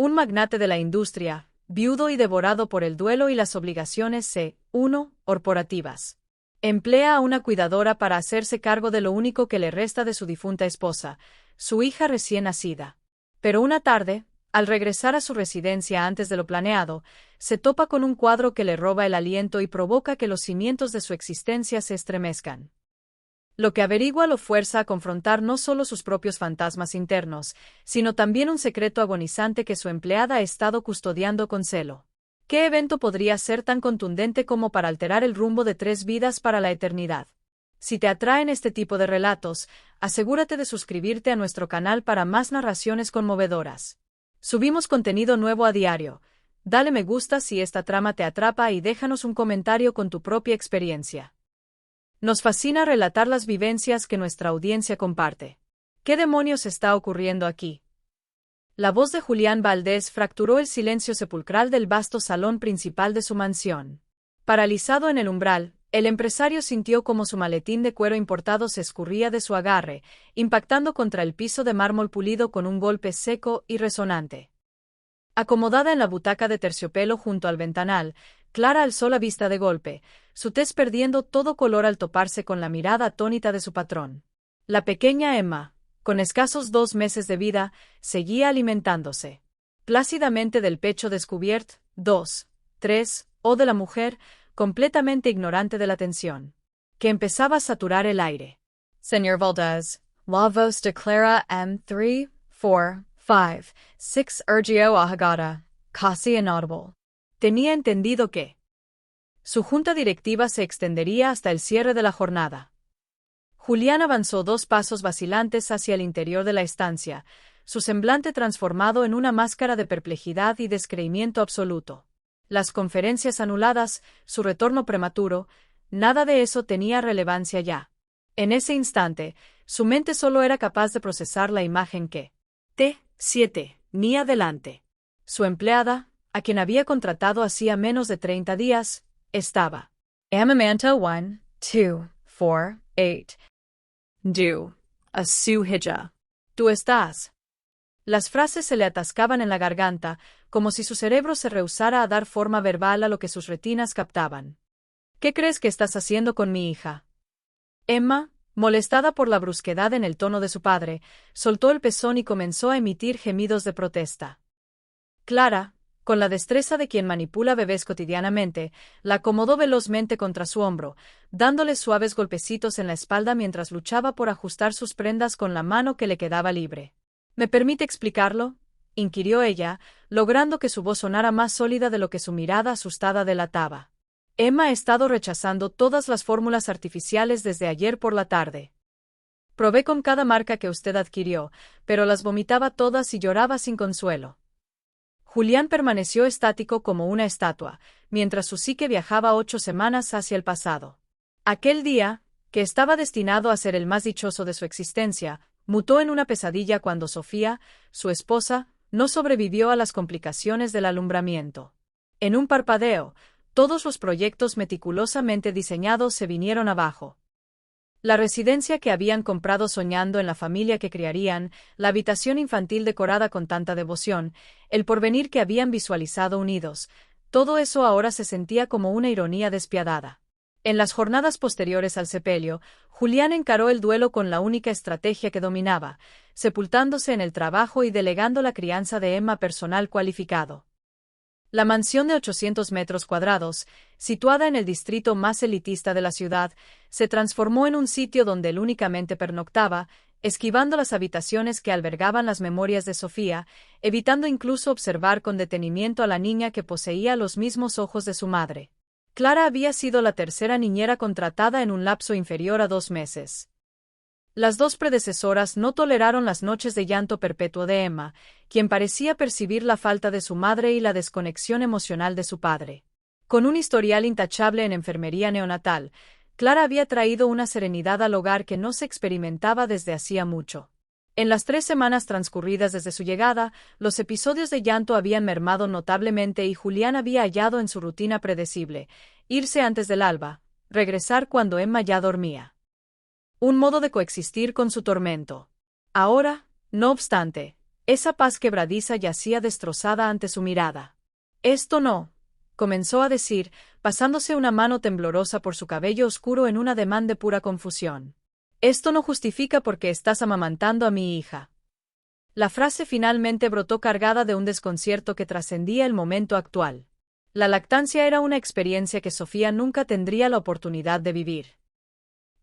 Un magnate de la industria, viudo y devorado por el duelo y las obligaciones corporativas. Emplea a una cuidadora para hacerse cargo de lo único que le resta de su difunta esposa, su hija recién nacida. Pero una tarde, al regresar a su residencia antes de lo planeado, se topa con un cuadro que le roba el aliento y provoca que los cimientos de su existencia se estremezcan. Lo que averigua lo fuerza a confrontar no solo sus propios fantasmas internos, sino también un secreto agonizante que su empleada ha estado custodiando con celo. ¿Qué evento podría ser tan contundente como para alterar el rumbo de 3 vidas para la eternidad? Si te atraen este tipo de relatos, asegúrate de suscribirte a nuestro canal para más narraciones conmovedoras. Subimos contenido nuevo a diario. Dale me gusta si esta trama te atrapa y déjanos un comentario con tu propia experiencia. Nos fascina relatar las vivencias que nuestra audiencia comparte. ¿Qué demonios está ocurriendo aquí? La voz de Julián Valdés fracturó el silencio sepulcral del vasto salón principal de su mansión. Paralizado en el umbral, el empresario sintió como su maletín de cuero importado se escurría de su agarre, impactando contra el piso de mármol pulido con un golpe seco y resonante. Acomodada en la butaca de terciopelo junto al ventanal, Clara alzó la vista de golpe, su tez perdiendo todo color al toparse con la mirada atónita de su patrón. La pequeña Emma, con escasos 2 meses de vida, seguía alimentándose plácidamente del pecho descubierto, 2, 3, o de la mujer, completamente ignorante de la tensión que empezaba a saturar el aire. Señor Valdez, la voz de Clara M3, 4, 5, 6 erguió ahogada, casi inaudible. Tenía entendido que su junta directiva se extendería hasta el cierre de la jornada. Julián avanzó 2 pasos vacilantes hacia el interior de la estancia, su semblante transformado en una máscara de perplejidad y descreimiento absoluto. Las conferencias anuladas, su retorno prematuro, nada de eso tenía relevancia ya. En ese instante, su mente solo era capaz de procesar la imagen que T7 tenía delante. Su empleada, a quien había contratado hacía menos de 30 días, estaba amamanta 1, 2, 4, 8. Do, a su hija. Tú estás. Las frases se le atascaban en la garganta, como si su cerebro se rehusara a dar forma verbal a lo que sus retinas captaban. ¿Qué crees que estás haciendo con mi hija? Emma, molestada por la brusquedad en el tono de su padre, soltó el pezón y comenzó a emitir gemidos de protesta. Clara, con la destreza de quien manipula bebés cotidianamente, la acomodó velozmente contra su hombro, dándole suaves golpecitos en la espalda mientras luchaba por ajustar sus prendas con la mano que le quedaba libre. ¿Me permite explicarlo?, inquirió ella, logrando que su voz sonara más sólida de lo que su mirada asustada delataba. Emma ha estado rechazando todas las fórmulas artificiales desde ayer por la tarde. Probé con cada marca que usted adquirió, pero las vomitaba todas y lloraba sin consuelo. Julián permaneció estático como una estatua, mientras su psique viajaba 8 semanas hacia el pasado. Aquel día, que estaba destinado a ser el más dichoso de su existencia, mutó en una pesadilla cuando Sofía, su esposa, no sobrevivió a las complicaciones del alumbramiento. En un parpadeo, todos los proyectos meticulosamente diseñados se vinieron abajo. La residencia que habían comprado soñando en la familia que criarían, la habitación infantil decorada con tanta devoción, el porvenir que habían visualizado unidos, todo eso ahora se sentía como una ironía despiadada. En las jornadas posteriores al sepelio, Julián encaró el duelo con la única estrategia que dominaba, sepultándose en el trabajo y delegando la crianza de Emma personal cualificado. La mansión de 800 metros cuadrados, situada en el distrito más elitista de la ciudad, se transformó en un sitio donde él únicamente pernoctaba, esquivando las habitaciones que albergaban las memorias de Sofía, evitando incluso observar con detenimiento a la niña que poseía los mismos ojos de su madre. Clara había sido la tercera niñera contratada en un lapso inferior a 2 meses. Las 2 predecesoras no toleraron las noches de llanto perpetuo de Emma, quien parecía percibir la falta de su madre y la desconexión emocional de su padre. Con un historial intachable en enfermería neonatal, Clara había traído una serenidad al hogar que no se experimentaba desde hacía mucho. En las 3 semanas transcurridas desde su llegada, los episodios de llanto habían mermado notablemente y Julián había hallado en su rutina predecible, irse antes del alba, regresar cuando Emma ya dormía. Un modo de coexistir con su tormento. Ahora, no obstante, Esa paz quebradiza yacía destrozada ante su mirada. Esto no, comenzó a decir, pasándose una mano temblorosa por su cabello oscuro en un ademán de pura confusión. Esto no justifica por qué estás amamantando a mi hija. La frase finalmente brotó cargada de un desconcierto que trascendía el momento actual. La lactancia era una experiencia que Sofía nunca tendría la oportunidad de vivir.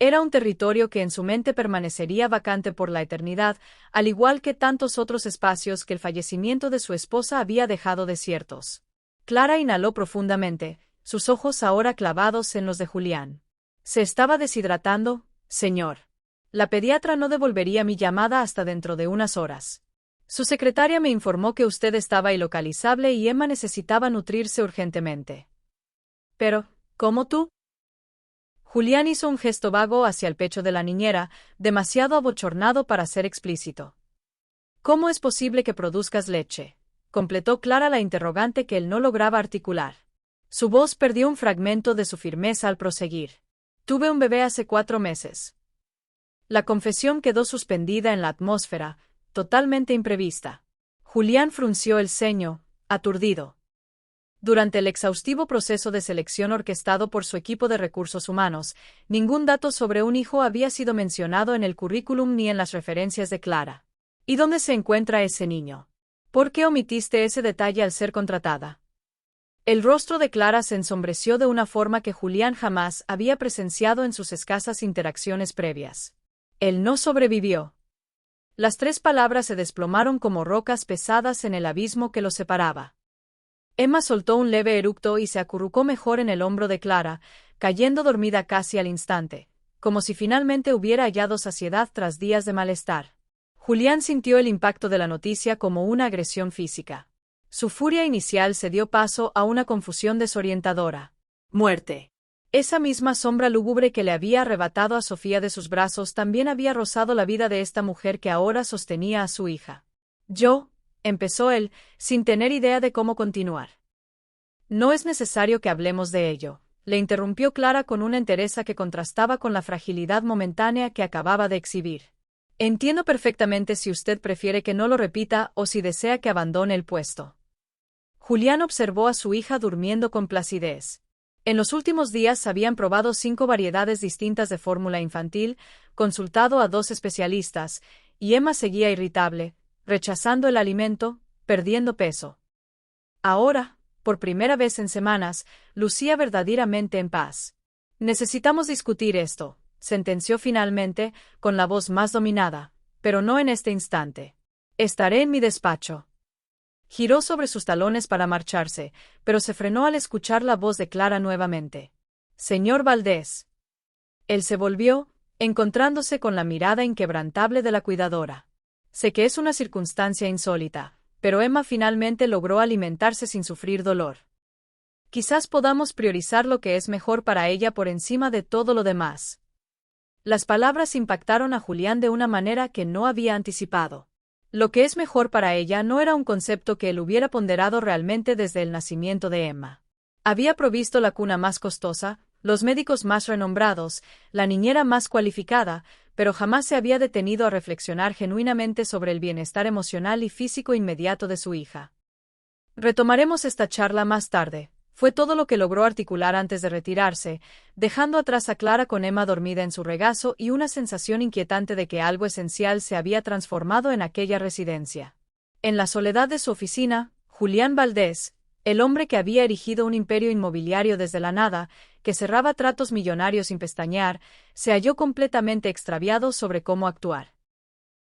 Era un territorio que en su mente permanecería vacante por la eternidad, al igual que tantos otros espacios que el fallecimiento de su esposa había dejado desiertos. Clara inhaló profundamente, sus ojos ahora clavados en los de Julián. ¿Se estaba deshidratando, señor? La pediatra no devolvería mi llamada hasta dentro de unas horas. Su secretaria me informó que usted estaba ilocalizable y Emma necesitaba nutrirse urgentemente. Pero, ¿cómo tú? Julián hizo un gesto vago hacia el pecho de la niñera, demasiado abochornado para ser explícito. ¿Cómo es posible que produzcas leche?, completó Clara la interrogante que él no lograba articular. Su voz perdió un fragmento de su firmeza al proseguir. Tuve un bebé hace 4 meses. La confesión quedó suspendida en la atmósfera, totalmente imprevista. Julián frunció el ceño, aturdido. Durante el exhaustivo proceso de selección orquestado por su equipo de recursos humanos, ningún dato sobre un hijo había sido mencionado en el currículum ni en las referencias de Clara. ¿Y dónde se encuentra ese niño? ¿Por qué omitiste ese detalle al ser contratada? El rostro de Clara se ensombreció de una forma que Julián jamás había presenciado en sus escasas interacciones previas. Él no sobrevivió. Las 3 palabras se desplomaron como rocas pesadas en el abismo que los separaba. Emma soltó un leve eructo y se acurrucó mejor en el hombro de Clara, cayendo dormida casi al instante, como si finalmente hubiera hallado saciedad tras días de malestar. Julián sintió el impacto de la noticia como una agresión física. Su furia inicial se dio paso a una confusión desorientadora. ¡Muerte! Esa misma sombra lúgubre que le había arrebatado a Sofía de sus brazos también había rozado la vida de esta mujer que ahora sostenía a su hija. Empezó él, sin tener idea de cómo continuar. No es necesario que hablemos de ello, le interrumpió Clara con una entereza que contrastaba con la fragilidad momentánea que acababa de exhibir. Entiendo perfectamente si usted prefiere que no lo repita o si desea que abandone el puesto. Julián observó a su hija durmiendo con placidez. En los últimos días habían probado 5 variedades distintas de fórmula infantil, consultado a 2 especialistas, y Emma seguía irritable, rechazando el alimento, perdiendo peso. Ahora, por primera vez en semanas, lucía verdaderamente en paz. Necesitamos discutir esto, sentenció finalmente, con la voz más dominada, pero no en este instante. Estaré en mi despacho. Giró sobre sus talones para marcharse, pero se frenó al escuchar la voz de Clara nuevamente. Señor Valdés. Él se volvió, encontrándose con la mirada inquebrantable de la cuidadora. Sé que es una circunstancia insólita, pero Emma finalmente logró alimentarse sin sufrir dolor. Quizás podamos priorizar lo que es mejor para ella por encima de todo lo demás. Las palabras impactaron a Julián de una manera que no había anticipado. Lo que es mejor para ella no era un concepto que él hubiera ponderado realmente desde el nacimiento de Emma. Había provisto la cuna más costosa, los médicos más renombrados, la niñera más cualificada, pero jamás se había detenido a reflexionar genuinamente sobre el bienestar emocional y físico inmediato de su hija. Retomaremos esta charla más tarde. Fue todo lo que logró articular antes de retirarse, dejando atrás a Clara con Emma dormida en su regazo y una sensación inquietante de que algo esencial se había transformado en aquella residencia. En la soledad de su oficina, Julián Valdés, el hombre que había erigido un imperio inmobiliario desde la nada, que cerraba tratos millonarios sin pestañear, se halló completamente extraviado sobre cómo actuar.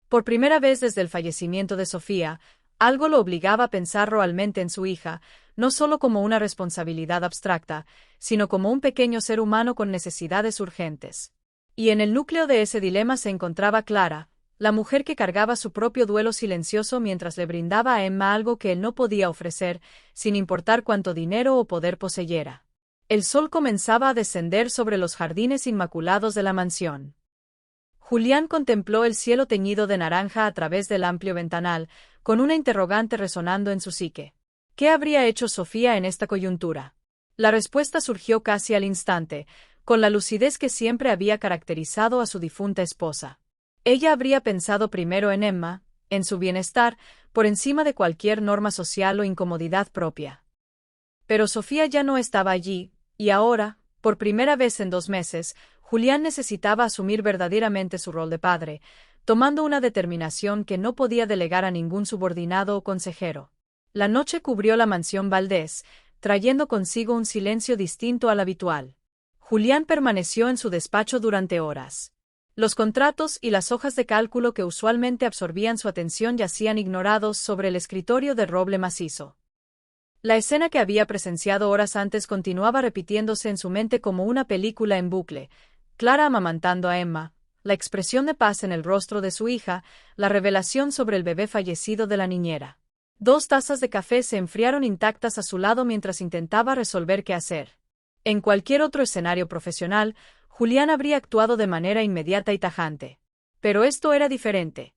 Por primera vez desde el fallecimiento de Sofía, algo lo obligaba a pensar realmente en su hija, no solo como una responsabilidad abstracta, sino como un pequeño ser humano con necesidades urgentes. Y en el núcleo de ese dilema se encontraba Clara, la mujer que cargaba su propio duelo silencioso mientras le brindaba a Emma algo que él no podía ofrecer, sin importar cuánto dinero o poder poseyera. El sol comenzaba a descender sobre los jardines inmaculados de la mansión. Julián contempló el cielo teñido de naranja a través del amplio ventanal, con una interrogante resonando en su psique. ¿Qué habría hecho Sofía en esta coyuntura? La respuesta surgió casi al instante, con la lucidez que siempre había caracterizado a su difunta esposa. Ella habría pensado primero en Emma, en su bienestar, por encima de cualquier norma social o incomodidad propia. Pero Sofía ya no estaba allí, y ahora, por primera vez en 2 meses, Julián necesitaba asumir verdaderamente su rol de padre, tomando una determinación que no podía delegar a ningún subordinado o consejero. La noche cubrió la mansión Valdés, trayendo consigo un silencio distinto al habitual. Julián permaneció en su despacho durante horas. Los contratos y las hojas de cálculo que usualmente absorbían su atención yacían ignorados sobre el escritorio de roble macizo. La escena que había presenciado horas antes continuaba repitiéndose en su mente como una película en bucle: Clara amamantando a Emma, la expresión de paz en el rostro de su hija, la revelación sobre el bebé fallecido de la niñera. 2 tazas de café se enfriaron intactas a su lado mientras intentaba resolver qué hacer. En cualquier otro escenario profesional, Julián habría actuado de manera inmediata y tajante. Pero esto era diferente.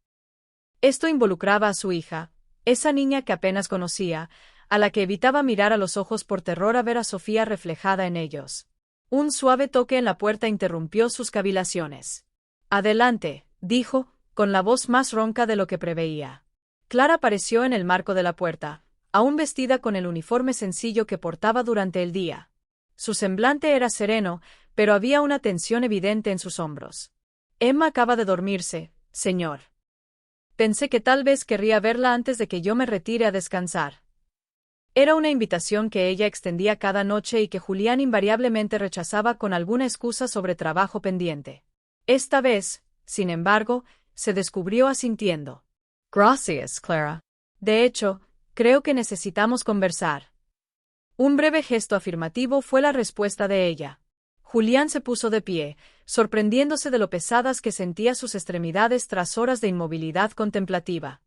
Esto involucraba a su hija, esa niña que apenas conocía, a la que evitaba mirar a los ojos por terror a ver a Sofía reflejada en ellos. Un suave toque en la puerta interrumpió sus cavilaciones. «Adelante», dijo, con la voz más ronca de lo que preveía. Clara apareció en el marco de la puerta, aún vestida con el uniforme sencillo que portaba durante el día. Su semblante era sereno, pero había una tensión evidente en sus hombros. «Emma acaba de dormirse, señor. Pensé que tal vez querría verla antes de que yo me retire a descansar». Era una invitación que ella extendía cada noche y que Julián invariablemente rechazaba con alguna excusa sobre trabajo pendiente. Esta vez, sin embargo, se descubrió asintiendo. «Gracias, Clara. De hecho, creo que necesitamos conversar». Un breve gesto afirmativo fue la respuesta de ella. Julián se puso de pie, sorprendiéndose de lo pesadas que sentía sus extremidades tras horas de inmovilidad contemplativa.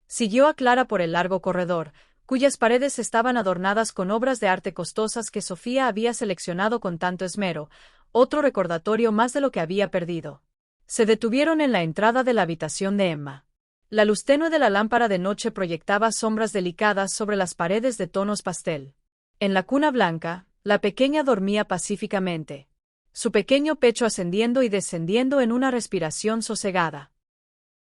Siguió a Clara por el largo corredor, cuyas paredes estaban adornadas con obras de arte costosas que Sofía había seleccionado con tanto esmero, otro recordatorio más de lo que había perdido. Se detuvieron en la entrada de la habitación de Emma. La luz tenue de la lámpara de noche proyectaba sombras delicadas sobre las paredes de tonos pastel. En la cuna blanca, la pequeña dormía pacíficamente, su pequeño pecho ascendiendo y descendiendo en una respiración sosegada.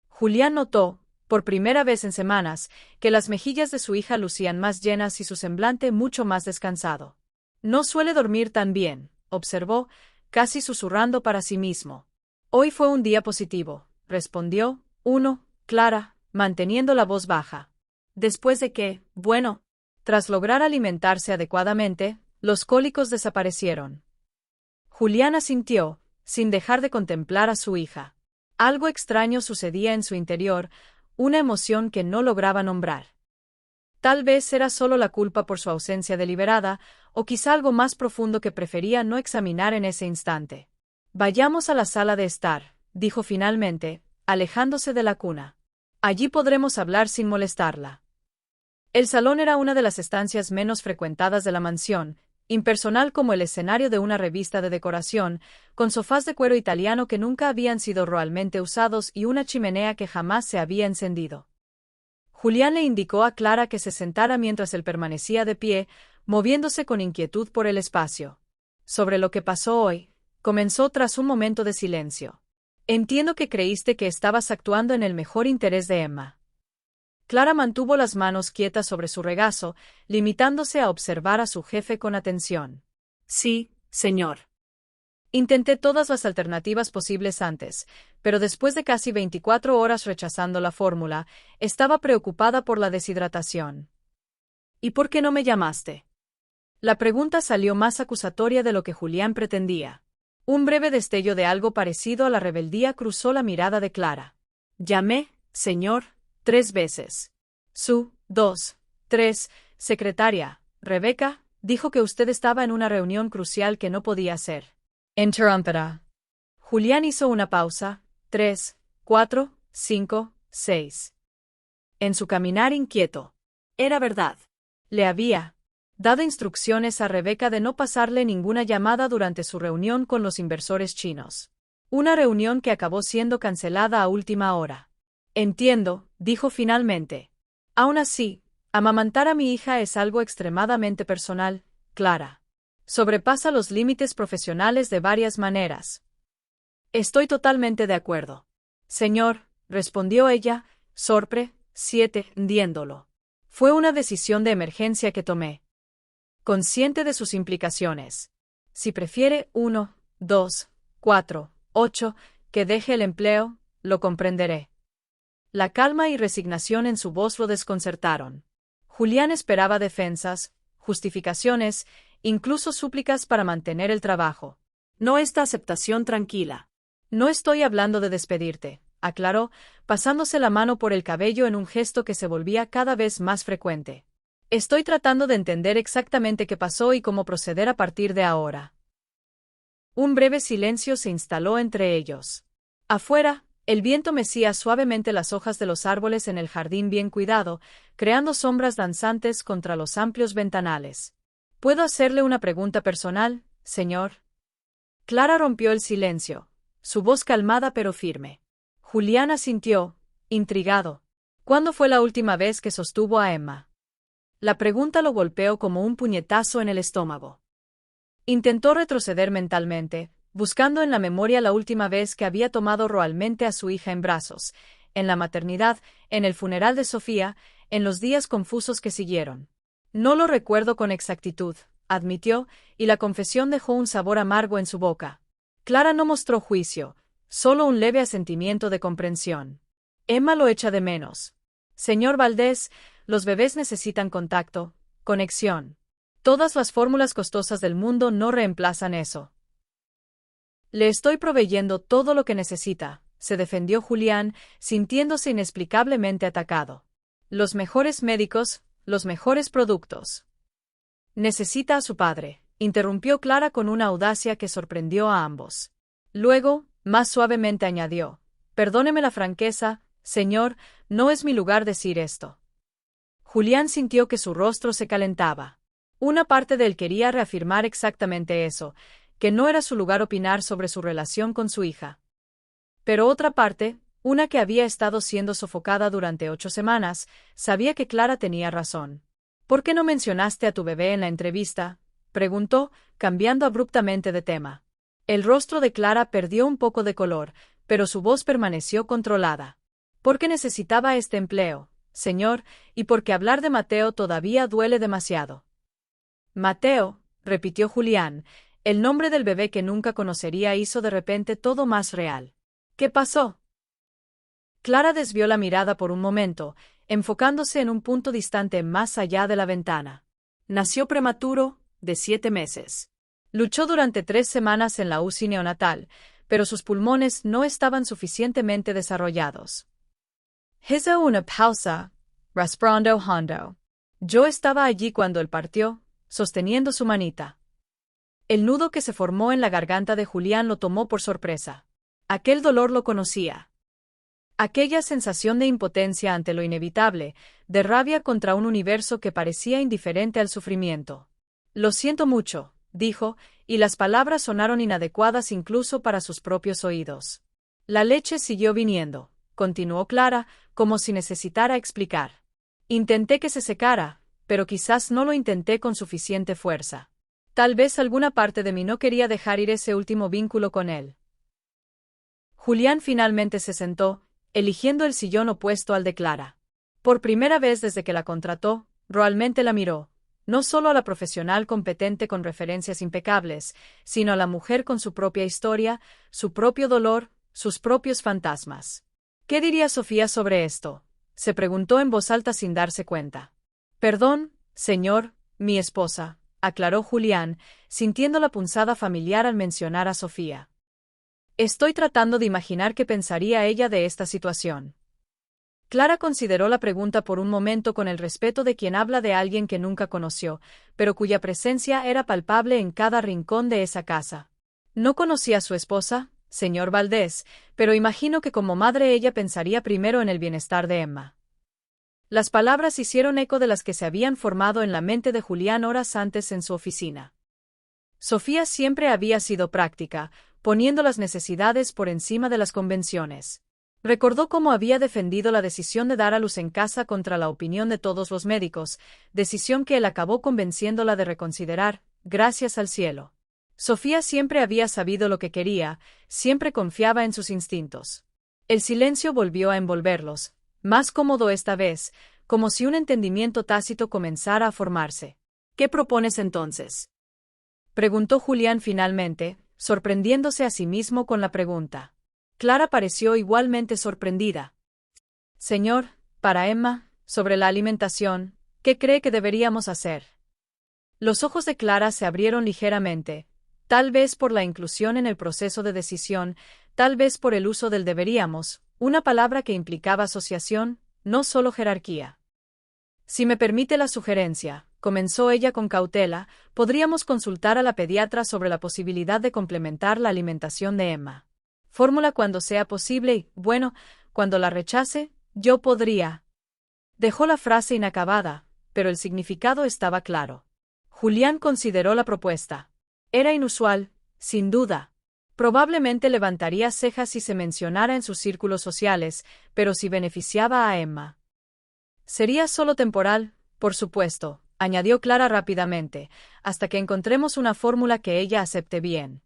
Julián notó, por primera vez en semanas, que las mejillas de su hija lucían más llenas y su semblante mucho más descansado. «No suele dormir tan bien», observó, casi susurrando para sí mismo. «Hoy fue un día positivo», respondió, Clara, manteniendo la voz baja. «Después de que, bueno, tras lograr alimentarse adecuadamente, los cólicos desaparecieron». Julián asintió, sin dejar de contemplar a su hija. Algo extraño sucedía en su interior, una emoción que no lograba nombrar. Tal vez era solo la culpa por su ausencia deliberada, o quizá algo más profundo que prefería no examinar en ese instante. «Vayamos a la sala de estar», dijo finalmente, alejándose de la cuna. «Allí podremos hablar sin molestarla». El salón era una de las estancias menos frecuentadas de la mansión, impersonal como el escenario de una revista de decoración, con sofás de cuero italiano que nunca habían sido realmente usados y una chimenea que jamás se había encendido. Julián le indicó a Clara que se sentara mientras él permanecía de pie, moviéndose con inquietud por el espacio. «Sobre lo que pasó hoy», comenzó tras un momento de silencio. «Entiendo que creíste que estabas actuando en el mejor interés de Emma». Clara mantuvo las manos quietas sobre su regazo, limitándose a observar a su jefe con atención. «Sí, señor. Intenté todas las alternativas posibles antes, pero después de casi 24 horas rechazando la fórmula, estaba preocupada por la deshidratación». «¿Y por qué no me llamaste?». La pregunta salió más acusatoria de lo que Julián pretendía. Un breve destello de algo parecido a la rebeldía cruzó la mirada de Clara. «Llamé, señor, 3 veces. Su 3 secretaria, Rebeca, dijo que usted estaba en una reunión crucial que no podía hacer». «Interrumpirá». Julián hizo una pausa. 3, 4, 5, 6. En su caminar inquieto. Era verdad. Le había dado instrucciones a Rebeca de no pasarle ninguna llamada durante su reunión con los inversores chinos. Una reunión que acabó siendo cancelada a última hora. «Entiendo», dijo finalmente. «Aún así, amamantar a mi hija es algo extremadamente personal, Clara. Sobrepasa los límites profesionales de varias maneras». «Estoy totalmente de acuerdo». «Señor», respondió ella, 7, entendiéndolo. Fue una decisión de emergencia que tomé. Consciente de sus implicaciones. Si prefiere 1, 2, 4, 8, que deje el empleo, lo comprenderé. La calma y resignación en su voz lo desconcertaron. Julián esperaba defensas, justificaciones, incluso súplicas para mantener el trabajo. No esta aceptación tranquila. No estoy hablando de despedirte, aclaró, pasándose la mano por el cabello en un gesto que se volvía cada vez más frecuente. Estoy tratando de entender exactamente qué pasó y cómo proceder a partir de ahora. Un breve silencio se instaló entre ellos. Afuera, el viento mecía suavemente las hojas de los árboles en el jardín bien cuidado, creando sombras danzantes contra los amplios ventanales. ¿Puedo hacerle una pregunta personal, señor? Clara rompió el silencio, su voz calmada pero firme. Julián asintió, intrigado. ¿Cuándo fue la última vez que sostuvo a Emma? La pregunta lo golpeó como un puñetazo en el estómago. Intentó retroceder mentalmente, buscando en la memoria la última vez que había tomado realmente a su hija en brazos, en la maternidad, en el funeral de Sofía, en los días confusos que siguieron. No lo recuerdo con exactitud, admitió, y la confesión dejó un sabor amargo en su boca. Clara no mostró juicio, solo un leve asentimiento de comprensión. Emma lo echa de menos. Señor Valdés, los bebés necesitan contacto, conexión. Todas las fórmulas costosas del mundo no reemplazan eso. Le estoy proveyendo todo lo que necesita, se defendió Julián, sintiéndose inexplicablemente atacado. Los mejores médicos, los mejores productos. Necesita a su padre, interrumpió Clara con una audacia que sorprendió a ambos. Luego, más suavemente añadió, perdóneme la franqueza, señor, no es mi lugar decir esto. Julián sintió que su rostro se calentaba. Una parte de él quería reafirmar exactamente eso, que no era su lugar opinar sobre su relación con su hija. Pero otra parte, una que había estado siendo sofocada durante 8 semanas, sabía que Clara tenía razón. ¿Por qué no mencionaste a tu bebé en la entrevista?, preguntó, cambiando abruptamente de tema. El rostro de Clara perdió un poco de color, pero su voz permaneció controlada. Porque necesitaba este empleo, señor, y porque hablar de Mateo todavía duele demasiado. Mateo, repitió Julián, el nombre del bebé que nunca conocería hizo de repente todo más real. ¿Qué pasó? Clara desvió la mirada por un momento, enfocándose en un punto distante más allá de la ventana. Nació prematuro, de 7 meses. Luchó durante 3 semanas en la UCI neonatal, pero sus pulmones no estaban suficientemente desarrollados. Hizo una pausa, respirando hondo. Yo estaba allí cuando él partió, sosteniendo su manita. El nudo que se formó en la garganta de Julián lo tomó por sorpresa. Aquel dolor lo conocía. Aquella sensación de impotencia ante lo inevitable, de rabia contra un universo que parecía indiferente al sufrimiento. Lo siento mucho, dijo, y las palabras sonaron inadecuadas incluso para sus propios oídos. La leche siguió viniendo, continuó Clara, como si necesitara explicar. Intenté que se secara, pero quizás no lo intenté con suficiente fuerza. Tal vez alguna parte de mí no quería dejar ir ese último vínculo con él. Julián finalmente se sentó, eligiendo el sillón opuesto al de Clara. Por primera vez desde que la contrató, realmente la miró, no solo a la profesional competente con referencias impecables, sino a la mujer con su propia historia, su propio dolor, sus propios fantasmas. ¿Qué diría Sofía sobre esto?, se preguntó en voz alta sin darse cuenta. Perdón, señor, mi esposa, aclaró Julián, sintiendo la punzada familiar al mencionar a Sofía. Estoy tratando de imaginar qué pensaría ella de esta situación. Clara consideró la pregunta por un momento con el respeto de quien habla de alguien que nunca conoció, pero cuya presencia era palpable en cada rincón de esa casa. No conocía a su esposa, señor Valdés, pero imagino que como madre ella pensaría primero en el bienestar de Emma. Las palabras hicieron eco de las que se habían formado en la mente de Julián horas antes en su oficina. Sofía siempre había sido práctica, poniendo las necesidades por encima de las convenciones. Recordó cómo había defendido la decisión de dar a luz en casa contra la opinión de todos los médicos, decisión que él acabó convenciéndola de reconsiderar, gracias al cielo. Sofía siempre había sabido lo que quería, siempre confiaba en sus instintos. El silencio volvió a envolverlos, Más cómodo esta vez, como si un entendimiento tácito comenzara a formarse. ¿Qué propones entonces?, preguntó Julián finalmente, sorprendiéndose a sí mismo con la pregunta. Clara pareció igualmente sorprendida. Señor, para Emma, sobre la alimentación, ¿qué cree que deberíamos hacer? Los ojos de Clara se abrieron ligeramente, tal vez por la inclusión en el proceso de decisión, tal vez por el uso del deberíamos, una palabra que implicaba asociación, no solo jerarquía. Si me permite la sugerencia, comenzó ella con cautela, podríamos consultar a la pediatra sobre la posibilidad de complementar la alimentación de Emma. Fórmula cuando sea posible y, bueno, cuando la rechace, yo podría. Dejó la frase inacabada, pero el significado estaba claro. Julián consideró la propuesta. Era inusual, sin duda. Probablemente levantaría cejas si se mencionara en sus círculos sociales, pero si beneficiaba a Emma. Sería solo temporal, por supuesto, añadió Clara rápidamente, hasta que encontremos una fórmula que ella acepte bien.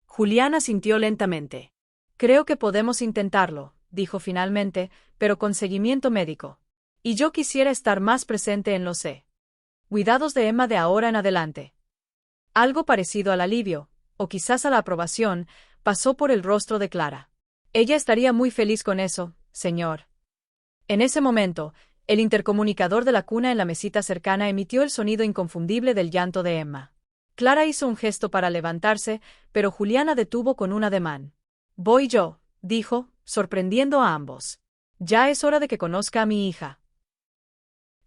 Julián asintió lentamente. Creo que podemos intentarlo, dijo finalmente, pero con seguimiento médico. Y yo quisiera estar más presente en los cuidados de Emma de ahora en adelante. Algo parecido al alivio, o quizás a la aprobación, pasó por el rostro de Clara. Ella estaría muy feliz con eso, señor. En ese momento, el intercomunicador de la cuna en la mesita cercana emitió el sonido inconfundible del llanto de Emma. Clara hizo un gesto para levantarse, pero Julián la detuvo con un ademán. Voy yo, dijo, sorprendiendo a ambos. Ya es hora de que conozca a mi hija.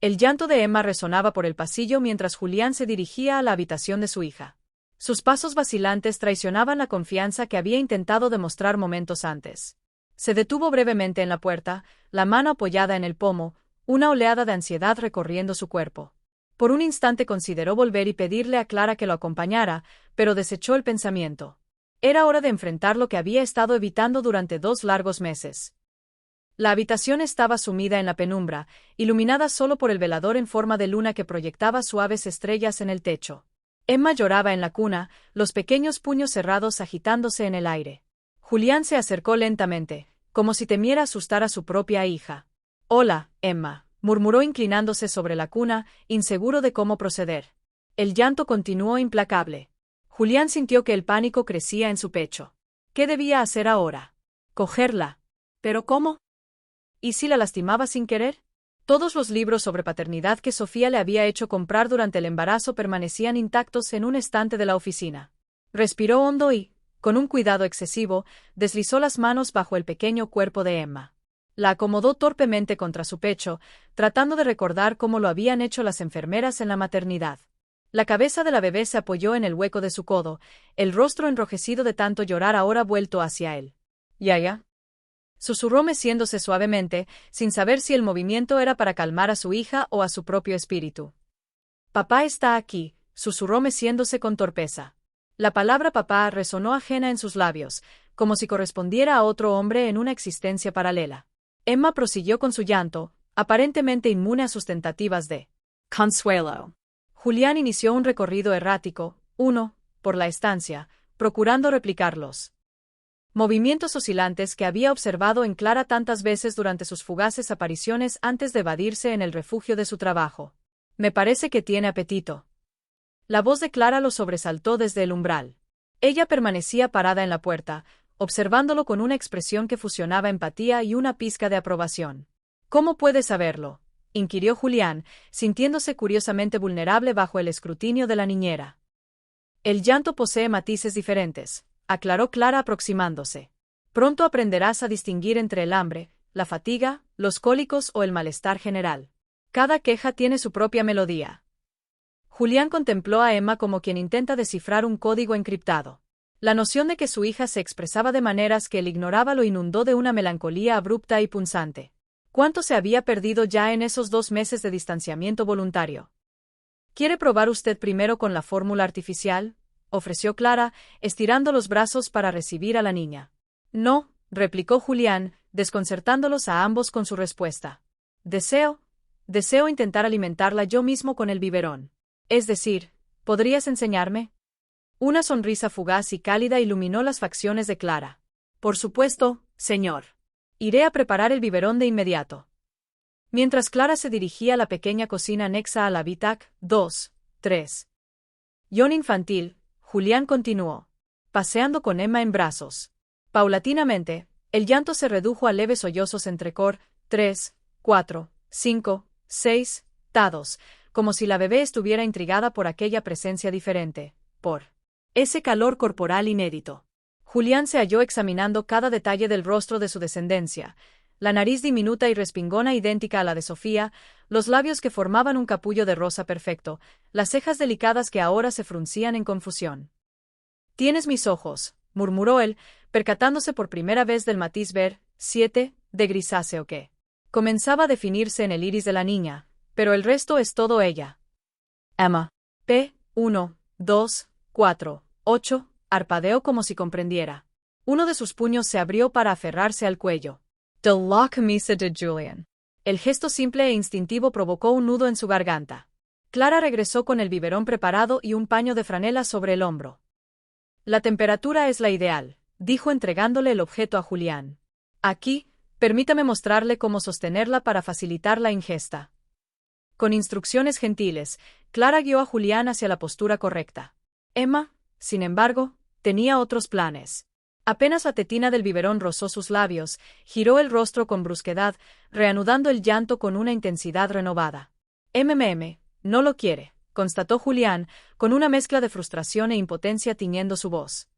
El llanto de Emma resonaba por el pasillo mientras Julián se dirigía a la habitación de su hija. Sus pasos vacilantes traicionaban la confianza que había intentado demostrar momentos antes. Se detuvo brevemente en la puerta, la mano apoyada en el pomo, una oleada de ansiedad recorriendo su cuerpo. Por un instante consideró volver y pedirle a Clara que lo acompañara, pero desechó el pensamiento. Era hora de enfrentar lo que había estado evitando durante 2 largos meses. La habitación estaba sumida en la penumbra, iluminada solo por el velador en forma de luna que proyectaba suaves estrellas en el techo. Emma lloraba en la cuna, los pequeños puños cerrados agitándose en el aire. Julián se acercó lentamente, como si temiera asustar a su propia hija. «Hola, Emma», murmuró inclinándose sobre la cuna, inseguro de cómo proceder. El llanto continuó implacable. Julián sintió que el pánico crecía en su pecho. ¿Qué debía hacer ahora? ¿Cogerla? ¿Pero cómo? ¿Y si la lastimaba sin querer? Todos los libros sobre paternidad que Sofía le había hecho comprar durante el embarazo permanecían intactos en un estante de la oficina. Respiró hondo y, con un cuidado excesivo, deslizó las manos bajo el pequeño cuerpo de Emma. La acomodó torpemente contra su pecho, tratando de recordar cómo lo habían hecho las enfermeras en la maternidad. La cabeza de la bebé se apoyó en el hueco de su codo, el rostro enrojecido de tanto llorar ahora vuelto hacia él. «¿Yaya?», susurró meciéndose suavemente, sin saber si el movimiento era para calmar a su hija o a su propio espíritu. «Papá está aquí», susurró meciéndose con torpeza. La palabra papá resonó ajena en sus labios, como si correspondiera a otro hombre en una existencia paralela. Emma prosiguió con su llanto, aparentemente inmune a sus tentativas de consuelo. Julián inició un recorrido errático, por la estancia, procurando replicarlos movimientos oscilantes que había observado en Clara tantas veces durante sus fugaces apariciones antes de evadirse en el refugio de su trabajo. «Me parece que tiene apetito». La voz de Clara lo sobresaltó desde el umbral. Ella permanecía parada en la puerta, observándolo con una expresión que fusionaba empatía y una pizca de aprobación. «¿Cómo puede saberlo?», inquirió Julián, sintiéndose curiosamente vulnerable bajo el escrutinio de la niñera. «El llanto posee matices diferentes», aclaró Clara aproximándose. «Pronto aprenderás a distinguir entre el hambre, la fatiga, los cólicos o el malestar general. Cada queja tiene su propia melodía». Julián contempló a Emma como quien intenta descifrar un código encriptado. La noción de que su hija se expresaba de maneras que él ignoraba lo inundó de una melancolía abrupta y punzante. ¿Cuánto se había perdido ya en esos 2 meses de distanciamiento voluntario? «¿Quiere probar usted primero con la fórmula artificial?», ofreció Clara, estirando los brazos para recibir a la niña. «No», replicó Julián, desconcertándolos a ambos con su respuesta. Deseo intentar alimentarla yo mismo con el biberón. Es decir, ¿podrías enseñarme?». Una sonrisa fugaz y cálida iluminó las facciones de Clara. «Por supuesto, señor». Iré a preparar el biberón de inmediato. Mientras Clara se dirigía a la pequeña cocina anexa a la Vitac 2, 3. Yon infantil, Julián continuó, paseando con Emma en brazos. Paulatinamente, el llanto se redujo a leves sollozos entre cor 3, 4, 5, 6, tados, como si la bebé estuviera intrigada por aquella presencia diferente, por ese calor corporal inédito. Julián se halló examinando cada detalle del rostro de su descendencia, la nariz diminuta y respingona idéntica a la de Sofía, los labios que formaban un capullo de rosa perfecto, las cejas delicadas que ahora se fruncían en confusión. «Tienes mis ojos», murmuró él, percatándose por primera vez del matiz ver 7 de grisáceo que comenzaba a definirse en el iris de la niña, pero el resto es todo ella. Emma. P. 1, 2, 4, 8, arpadeó como si comprendiera. Uno de sus puños se abrió para aferrarse al cuello. «De la camisa de Julián». El gesto simple e instintivo provocó un nudo en su garganta. Clara regresó con el biberón preparado y un paño de franela sobre el hombro. «La temperatura es la ideal», dijo entregándole el objeto a Julián. «Aquí, permítame mostrarle cómo sostenerla para facilitar la ingesta». Con instrucciones gentiles, Clara guió a Julián hacia la postura correcta. Emma, sin embargo, tenía otros planes. Apenas la tetina del biberón rozó sus labios, giró el rostro con brusquedad, reanudando el llanto con una intensidad renovada. No lo quiere, constató Julián, con una mezcla de frustración e impotencia tiñendo su voz.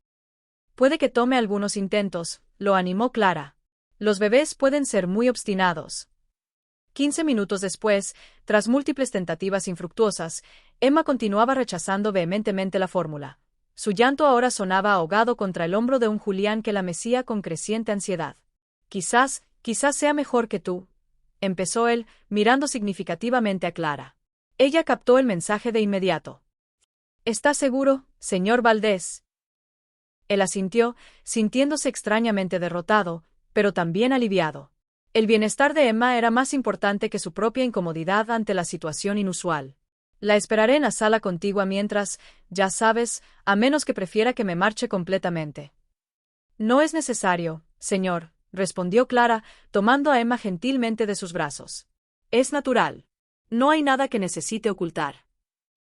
Puede que tome algunos intentos, lo animó Clara. Los bebés pueden ser muy obstinados. 15 minutos después, tras múltiples tentativas infructuosas, Emma continuaba rechazando vehementemente la fórmula. Su llanto ahora sonaba ahogado contra el hombro de un Julián que la mecía con creciente ansiedad. Quizás sea mejor que tú, empezó él, mirando significativamente a Clara. Ella captó el mensaje de inmediato. ¿Está seguro, señor Valdés? Él asintió, sintiéndose extrañamente derrotado, pero también aliviado. El bienestar de Emma era más importante que su propia incomodidad ante la situación inusual. La esperaré en la sala contigua mientras, ya sabes, a menos que prefiera que me marche completamente. No es necesario, señor, respondió Clara, tomando a Emma gentilmente de sus brazos. Es natural. No hay nada que necesite ocultar.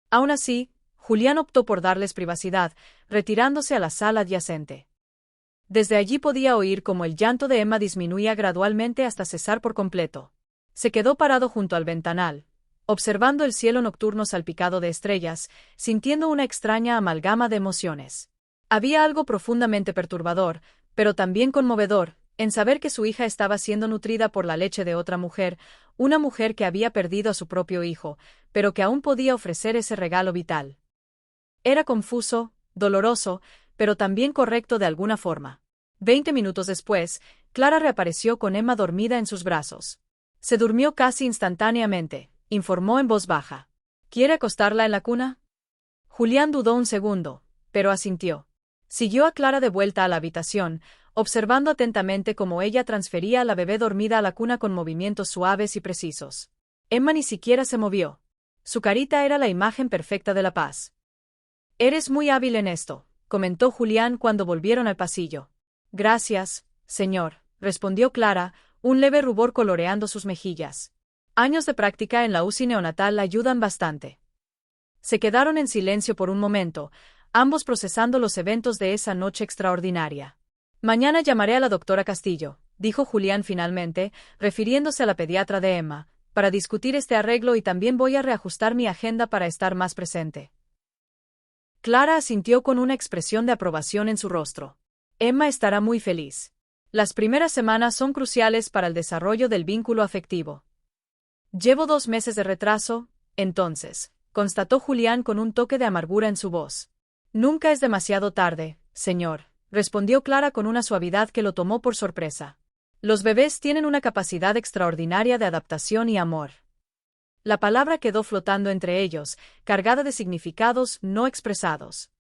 Aún así, Julián optó por darles privacidad, retirándose a la sala adyacente. Desde allí podía oír cómo el llanto de Emma disminuía gradualmente hasta cesar por completo. Se quedó parado junto al ventanal, observando el cielo nocturno salpicado de estrellas, sintiendo una extraña amalgama de emociones. Había algo profundamente perturbador, pero también conmovedor, en saber que su hija estaba siendo nutrida por la leche de otra mujer, una mujer que había perdido a su propio hijo, pero que aún podía ofrecer ese regalo vital. Era confuso, doloroso, pero también correcto de alguna forma. 20 minutos después, Clara reapareció con Emma dormida en sus brazos. Se durmió casi instantáneamente, informó en voz baja. ¿Quiere acostarla en la cuna? Julián dudó un segundo, pero asintió. Siguió a Clara de vuelta a la habitación, observando atentamente cómo ella transfería a la bebé dormida a la cuna con movimientos suaves y precisos. Emma ni siquiera se movió. Su carita era la imagen perfecta de la paz. «Eres muy hábil en esto», comentó Julián cuando volvieron al pasillo. «Gracias, señor», respondió Clara, un leve rubor coloreando sus mejillas. Años de práctica en la UCI neonatal la ayudan bastante. Se quedaron en silencio por un momento, ambos procesando los eventos de esa noche extraordinaria. «Mañana llamaré a la doctora Castillo», dijo Julián finalmente, refiriéndose a la pediatra de Emma, «para discutir este arreglo y también voy a reajustar mi agenda para estar más presente». Clara asintió con una expresión de aprobación en su rostro. Emma estará muy feliz. Las primeras semanas son cruciales para el desarrollo del vínculo afectivo. Llevo 2 meses de retraso, entonces, constató Julián con un toque de amargura en su voz. Nunca es demasiado tarde, señor, respondió Clara con una suavidad que lo tomó por sorpresa. Los bebés tienen una capacidad extraordinaria de adaptación y amor. La palabra quedó flotando entre ellos, cargada de significados no expresados.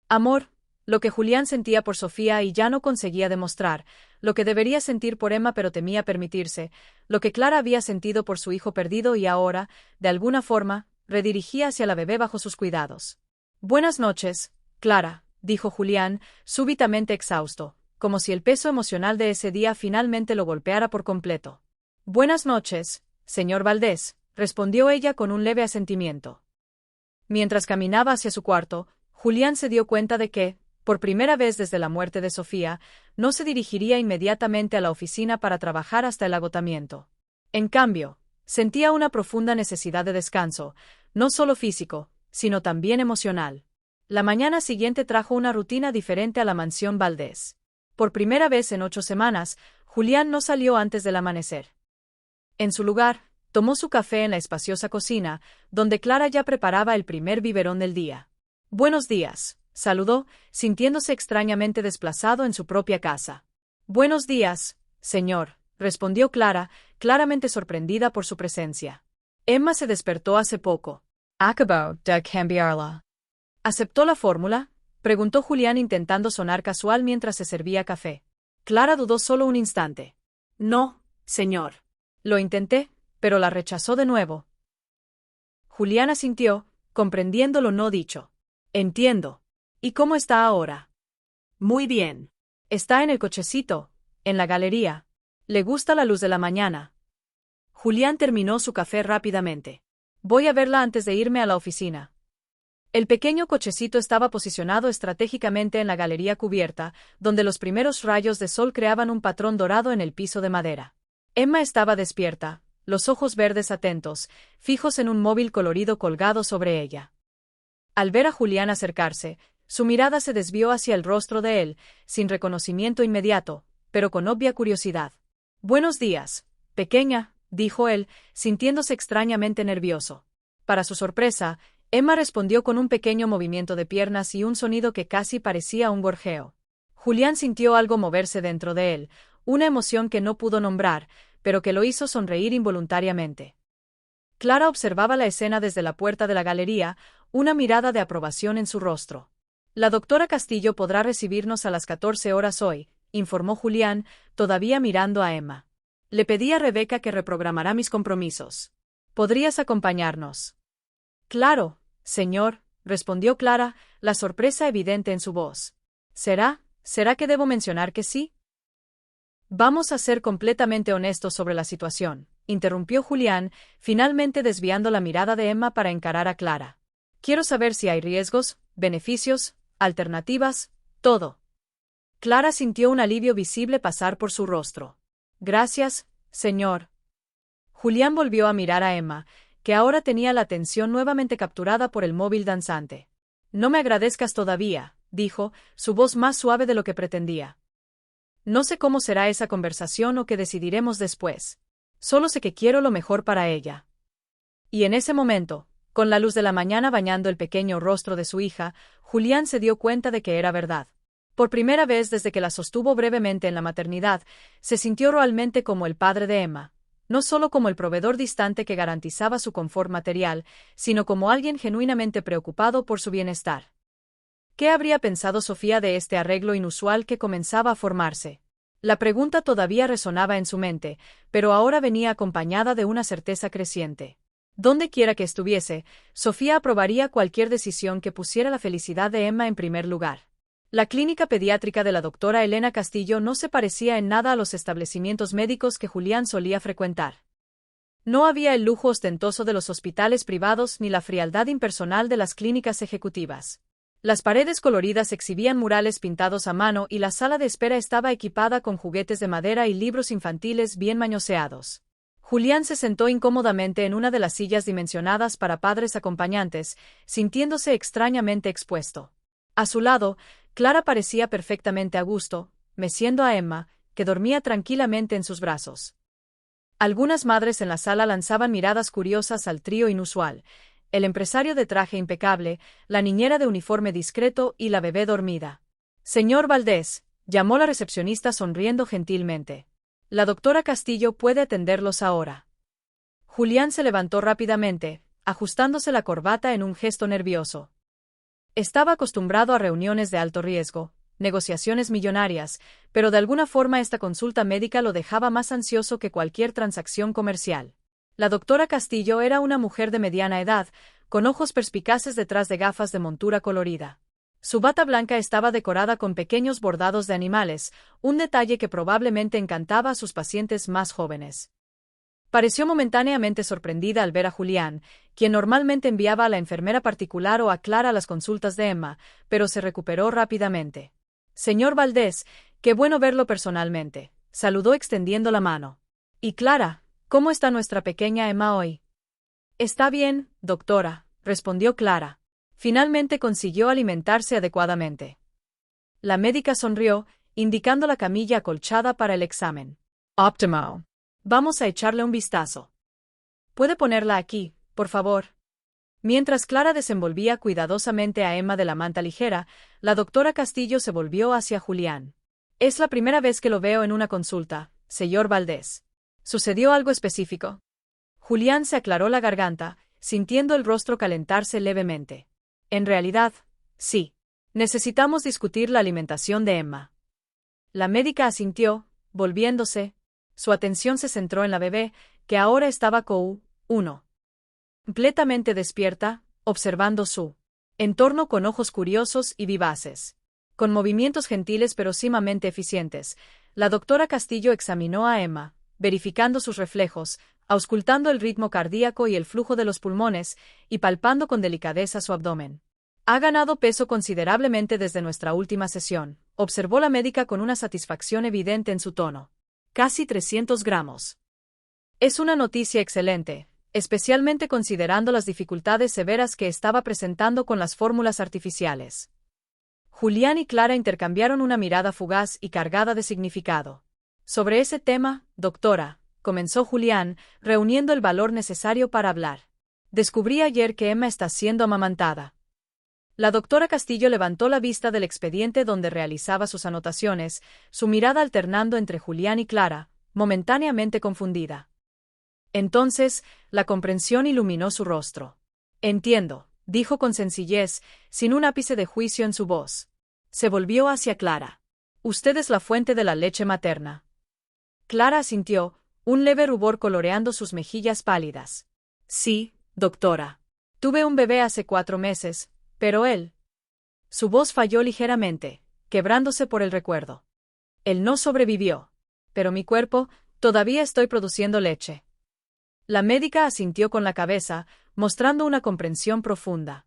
Amor, lo que Julián sentía por Sofía y ya no conseguía demostrar, lo que debería sentir por Emma pero temía permitirse, lo que Clara había sentido por su hijo perdido y ahora, de alguna forma, redirigía hacia la bebé bajo sus cuidados. «Buenas noches, Clara», dijo Julián, súbitamente exhausto, como si el peso emocional de ese día finalmente lo golpeara por completo. Buenas noches, señor Valdés, respondió ella con un leve asentimiento. Mientras caminaba hacia su cuarto, Julián se dio cuenta de que, por primera vez desde la muerte de Sofía, no se dirigiría inmediatamente a la oficina para trabajar hasta el agotamiento. En cambio, sentía una profunda necesidad de descanso, no solo físico, sino también emocional. La mañana siguiente trajo una rutina diferente a la mansión Valdés. Por primera vez en 8 semanas, Julián no salió antes del amanecer. En su lugar, tomó su café en la espaciosa cocina, donde Clara ya preparaba el primer biberón del día. Buenos días, saludó, sintiéndose extrañamente desplazado en su propia casa. Buenos días, señor, respondió Clara, claramente sorprendida por su presencia. Emma se despertó hace poco. Acabó de cambiarla. ¿Aceptó la fórmula?, preguntó Julián intentando sonar casual mientras se servía café. Clara dudó solo un instante. No, señor. Lo intenté, pero la rechazó de nuevo. Julián asintió, comprendiendo lo no dicho. Entiendo. ¿Y cómo está ahora? Muy bien. Está en el cochecito, en la galería. Le gusta la luz de la mañana. Julián terminó su café rápidamente. Voy a verla antes de irme a la oficina. El pequeño cochecito estaba posicionado estratégicamente en la galería cubierta, donde los primeros rayos de sol creaban un patrón dorado en el piso de madera. Emma estaba despierta, los ojos verdes atentos, fijos en un móvil colorido colgado sobre ella. Al ver a Julián acercarse, su mirada se desvió hacia el rostro de él, sin reconocimiento inmediato, pero con obvia curiosidad. Buenos días, pequeña, dijo él, sintiéndose extrañamente nervioso. Para su sorpresa, Emma respondió con un pequeño movimiento de piernas y un sonido que casi parecía un gorjeo. Julián sintió algo moverse dentro de él, una emoción que no pudo nombrar, pero que lo hizo sonreír involuntariamente. Clara observaba la escena desde la puerta de la galería, una mirada de aprobación en su rostro. La doctora Castillo podrá recibirnos a las 14 horas hoy, informó Julián, todavía mirando a Emma. Le pedí a Rebeca que reprogramará mis compromisos. ¿Podrías acompañarnos? Claro, señor, respondió Clara, la sorpresa evidente en su voz. ¿Será que debo mencionar que sí? Vamos a ser completamente honestos sobre la situación, interrumpió Julián, finalmente desviando la mirada de Emma para encarar a Clara. Quiero saber si hay riesgos, beneficios, alternativas, todo. Clara sintió un alivio visible pasar por su rostro. Gracias, señor. Julián volvió a mirar a Emma, que ahora tenía la atención nuevamente capturada por el móvil danzante. No me agradezcas todavía, dijo, su voz más suave de lo que pretendía. No sé cómo será esa conversación o qué decidiremos después. Solo sé que quiero lo mejor para ella. Y en ese momento, con la luz de la mañana bañando el pequeño rostro de su hija, Julián se dio cuenta de que era verdad. Por primera vez desde que la sostuvo brevemente en la maternidad, se sintió realmente como el padre de Emma, no solo como el proveedor distante que garantizaba su confort material, sino como alguien genuinamente preocupado por su bienestar. ¿Qué habría pensado Sofía de este arreglo inusual que comenzaba a formarse? La pregunta todavía resonaba en su mente, pero ahora venía acompañada de una certeza creciente. Donde quiera que estuviese, Sofía aprobaría cualquier decisión que pusiera la felicidad de Emma en primer lugar. La clínica pediátrica de la doctora Elena Castillo no se parecía en nada a los establecimientos médicos que Julián solía frecuentar. No había el lujo ostentoso de los hospitales privados ni la frialdad impersonal de las clínicas ejecutivas. Las paredes coloridas exhibían murales pintados a mano y la sala de espera estaba equipada con juguetes de madera y libros infantiles bien mañoseados. Julián se sentó incómodamente en una de las sillas dimensionadas para padres acompañantes, sintiéndose extrañamente expuesto. A su lado, Clara parecía perfectamente a gusto, meciendo a Emma, que dormía tranquilamente en sus brazos. Algunas madres en la sala lanzaban miradas curiosas al trío inusual: el empresario de traje impecable, la niñera de uniforme discreto y la bebé dormida. Señor Valdés, llamó la recepcionista sonriendo gentilmente. La doctora Castillo puede atenderlos ahora. Julián se levantó rápidamente, ajustándose la corbata en un gesto nervioso. Estaba acostumbrado a reuniones de alto riesgo, negociaciones millonarias, pero de alguna forma esta consulta médica lo dejaba más ansioso que cualquier transacción comercial. La doctora Castillo era una mujer de mediana edad, con ojos perspicaces detrás de gafas de montura colorida. Su bata blanca estaba decorada con pequeños bordados de animales, un detalle que probablemente encantaba a sus pacientes más jóvenes. Pareció momentáneamente sorprendida al ver a Julián, quien normalmente enviaba a la enfermera particular o a Clara a las consultas de Emma, pero se recuperó rápidamente. Señor Valdés, qué bueno verlo personalmente, saludó extendiendo la mano. Y Clara, ¿cómo está nuestra pequeña Emma hoy? Está bien, doctora, respondió Clara. Finalmente consiguió alimentarse adecuadamente. La médica sonrió, indicando la camilla acolchada para el examen. Óptimo. Vamos a echarle un vistazo. ¿Puede ponerla aquí, por favor? Mientras Clara desenvolvía cuidadosamente a Emma de la manta ligera, la doctora Castillo se volvió hacia Julián. Es la primera vez que lo veo en una consulta, señor Valdés. ¿Sucedió algo específico? Julián se aclaró la garganta, sintiendo el rostro calentarse levemente. En realidad, sí. Necesitamos discutir la alimentación de Emma. La médica asintió, volviéndose. Su atención se centró en la bebé, que ahora estaba completamente despierta, observando su entorno con ojos curiosos y vivaces. Con movimientos gentiles pero sumamente eficientes, la doctora Castillo examinó a Emma, verificando sus reflejos, auscultando el ritmo cardíaco y el flujo de los pulmones, y palpando con delicadeza su abdomen. Ha ganado peso considerablemente desde nuestra última sesión, observó la médica con una satisfacción evidente en su tono. Casi 300 gramos. Es una noticia excelente, especialmente considerando las dificultades severas que estaba presentando con las fórmulas artificiales. Julián y Clara intercambiaron una mirada fugaz y cargada de significado. Sobre ese tema, doctora, comenzó Julián, reuniendo el valor necesario para hablar. Descubrí ayer que Emma está siendo amamantada. La doctora Castillo levantó la vista del expediente donde realizaba sus anotaciones, su mirada alternando entre Julián y Clara, momentáneamente confundida. Entonces, la comprensión iluminó su rostro. Entiendo, dijo con sencillez, sin un ápice de juicio en su voz. Se volvió hacia Clara. Usted es la fuente de la leche materna. Clara asintió, un leve rubor coloreando sus mejillas pálidas. Sí, doctora. Tuve un bebé hace 4 meses, pero él. Su voz falló ligeramente, quebrándose por el recuerdo. Él no sobrevivió. Pero mi cuerpo, todavía estoy produciendo leche. La médica asintió con la cabeza, mostrando una comprensión profunda.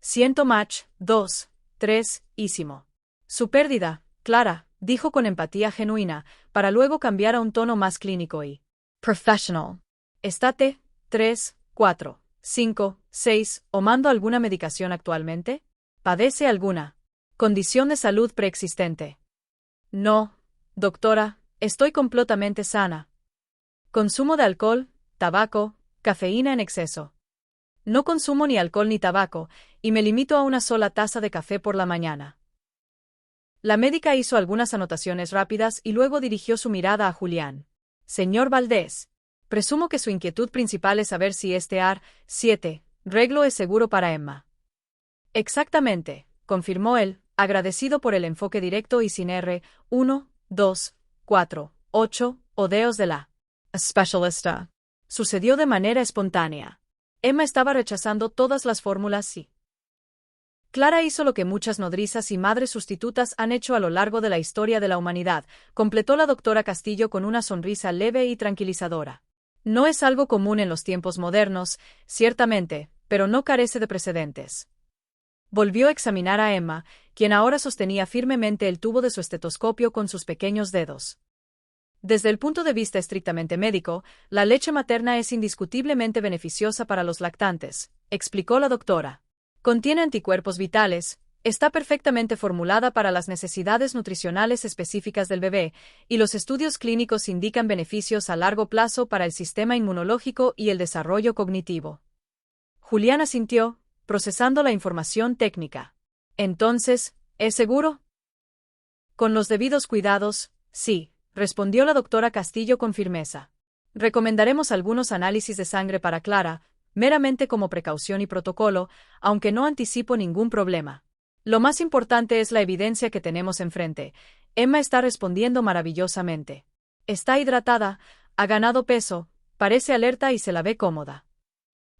Siento much, 2, 3, ísimo. Su pérdida, Clara, dijo con empatía genuina, para luego cambiar a un tono más clínico y professional. ¿Estate, 3, 4, 5, 6, tomando alguna medicación actualmente? ¿Padece alguna condición de salud preexistente? No, doctora, estoy completamente sana. Consumo de alcohol, tabaco, cafeína en exceso. No consumo ni alcohol ni tabaco, y me limito a una sola taza de café por la mañana. La médica hizo algunas anotaciones rápidas y luego dirigió su mirada a Julián. Señor Valdés, presumo que su inquietud principal es saber si este AR-7 reglo es seguro para Emma. Exactamente, confirmó él, agradecido por el enfoque directo y sin R1, 2, 4, 8, odeos de la especialista. Sucedió de manera espontánea. Emma estaba rechazando todas las fórmulas y Clara hizo lo que muchas nodrizas y madres sustitutas han hecho a lo largo de la historia de la humanidad, completó la doctora Castillo con una sonrisa leve y tranquilizadora. No es algo común en los tiempos modernos, ciertamente, pero no carece de precedentes. Volvió a examinar a Emma, quien ahora sostenía firmemente el tubo de su estetoscopio con sus pequeños dedos. Desde el punto de vista estrictamente médico, la leche materna es indiscutiblemente beneficiosa para los lactantes, explicó la doctora. Contiene anticuerpos vitales, está perfectamente formulada para las necesidades nutricionales específicas del bebé, y los estudios clínicos indican beneficios a largo plazo para el sistema inmunológico y el desarrollo cognitivo. Julián asintió, procesando la información técnica. Entonces, ¿es seguro? Con los debidos cuidados, sí, respondió la doctora Castillo con firmeza. Recomendaremos algunos análisis de sangre para Clara, meramente como precaución y protocolo, aunque no anticipo ningún problema. Lo más importante es la evidencia que tenemos enfrente. Emma está respondiendo maravillosamente. Está hidratada, ha ganado peso, parece alerta y se la ve cómoda.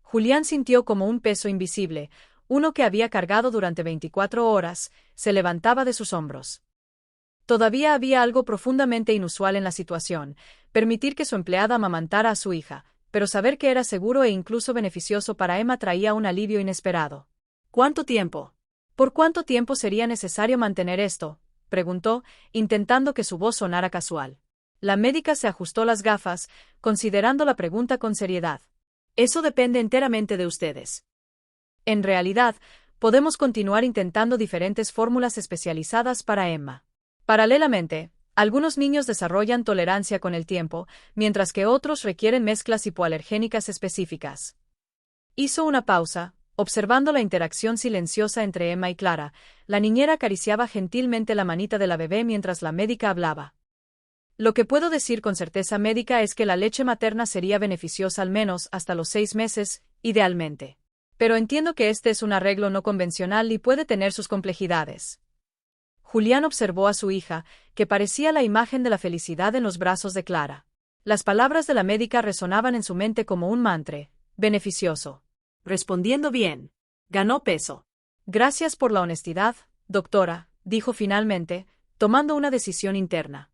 Julián sintió como un peso invisible, uno que había cargado durante 24 horas, se levantaba de sus hombros. Todavía había algo profundamente inusual en la situación, permitir que su empleada amamantara a su hija, pero saber que era seguro e incluso beneficioso para Emma traía un alivio inesperado. ¿Cuánto tiempo? ¿Por cuánto tiempo sería necesario mantener esto?, preguntó, intentando que su voz sonara casual. La médica se ajustó las gafas, considerando la pregunta con seriedad. Eso depende enteramente de ustedes. En realidad, podemos continuar intentando diferentes fórmulas especializadas para Emma. Paralelamente, algunos niños desarrollan tolerancia con el tiempo, mientras que otros requieren mezclas hipoalergénicas específicas. Hizo una pausa, observando la interacción silenciosa entre Emma y Clara. La niñera acariciaba gentilmente la manita de la bebé mientras la médica hablaba. Lo que puedo decir con certeza médica es que la leche materna sería beneficiosa al menos hasta los 6 meses, idealmente. Pero entiendo que este es un arreglo no convencional y puede tener sus complejidades. Julián observó a su hija, que parecía la imagen de la felicidad en los brazos de Clara. Las palabras de la médica resonaban en su mente como un mantra. Beneficioso. Respondiendo bien. Ganó peso. Gracias por la honestidad, doctora, dijo finalmente, tomando una decisión interna.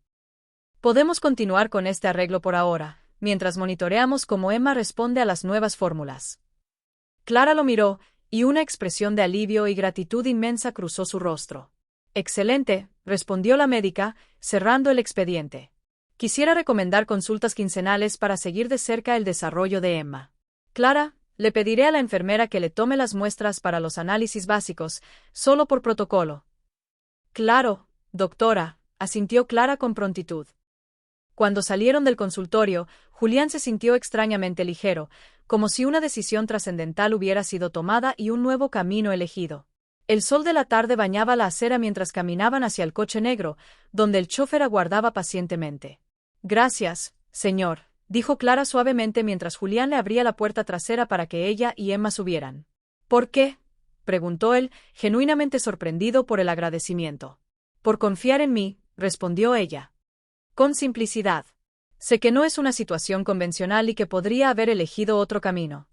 Podemos continuar con este arreglo por ahora, mientras monitoreamos cómo Emma responde a las nuevas fórmulas. Clara lo miró, y una expresión de alivio y gratitud inmensa cruzó su rostro. Excelente, respondió la médica, cerrando el expediente. Quisiera recomendar consultas quincenales para seguir de cerca el desarrollo de Emma. Clara, le pediré a la enfermera que le tome las muestras para los análisis básicos, solo por protocolo. Claro, doctora, asintió Clara con prontitud. Cuando salieron del consultorio, Julián se sintió extrañamente ligero, como si una decisión trascendental hubiera sido tomada y un nuevo camino elegido. El sol de la tarde bañaba la acera mientras caminaban hacia el coche negro, donde el chofer aguardaba pacientemente. Gracias, señor, dijo Clara suavemente mientras Julián le abría la puerta trasera para que ella y Emma subieran. ¿Por qué?, preguntó él, genuinamente sorprendido por el agradecimiento. Por confiar en mí, respondió ella. Con simplicidad. Sé que no es una situación convencional y que podría haber elegido otro camino.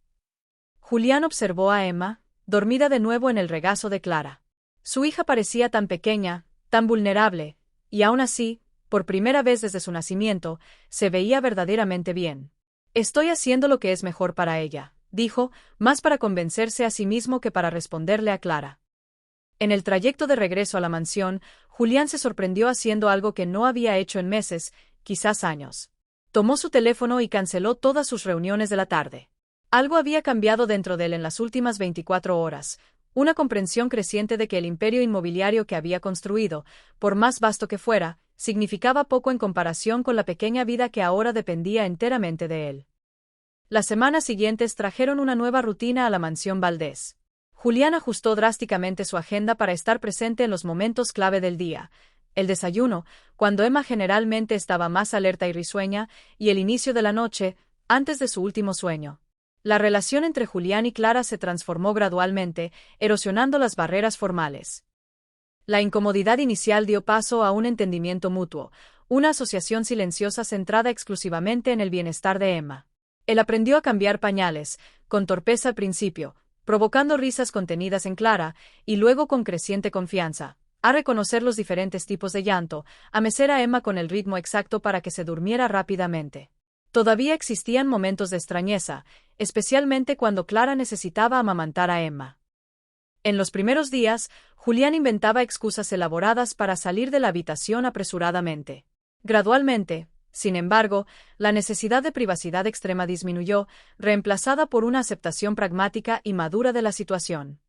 Julián observó a Emma, dormida de nuevo en el regazo de Clara. Su hija parecía tan pequeña, tan vulnerable, y aún así, por primera vez desde su nacimiento, se veía verdaderamente bien. Estoy haciendo lo que es mejor para ella, dijo, más para convencerse a sí mismo que para responderle a Clara. En el trayecto de regreso a la mansión, Julián se sorprendió haciendo algo que no había hecho en meses, quizás años. Tomó su teléfono y canceló todas sus reuniones de la tarde. Algo había cambiado dentro de él en las últimas 24 horas, una comprensión creciente de que el imperio inmobiliario que había construido, por más vasto que fuera, significaba poco en comparación con la pequeña vida que ahora dependía enteramente de él. Las semanas siguientes trajeron una nueva rutina a la mansión Valdés. Julián ajustó drásticamente su agenda para estar presente en los momentos clave del día: el desayuno, cuando Emma generalmente estaba más alerta y risueña, y el inicio de la noche, antes de su último sueño. La relación entre Julián y Clara se transformó gradualmente, erosionando las barreras formales. La incomodidad inicial dio paso a un entendimiento mutuo, una asociación silenciosa centrada exclusivamente en el bienestar de Emma. Él aprendió a cambiar pañales, con torpeza al principio, provocando risas contenidas en Clara, y luego con creciente confianza, a reconocer los diferentes tipos de llanto, a mecer a Emma con el ritmo exacto para que se durmiera rápidamente. Todavía existían momentos de extrañeza, especialmente cuando Clara necesitaba amamantar a Emma. En los primeros días, Julián inventaba excusas elaboradas para salir de la habitación apresuradamente. Gradualmente, sin embargo, la necesidad de privacidad extrema disminuyó, reemplazada por una aceptación pragmática y madura de la situación.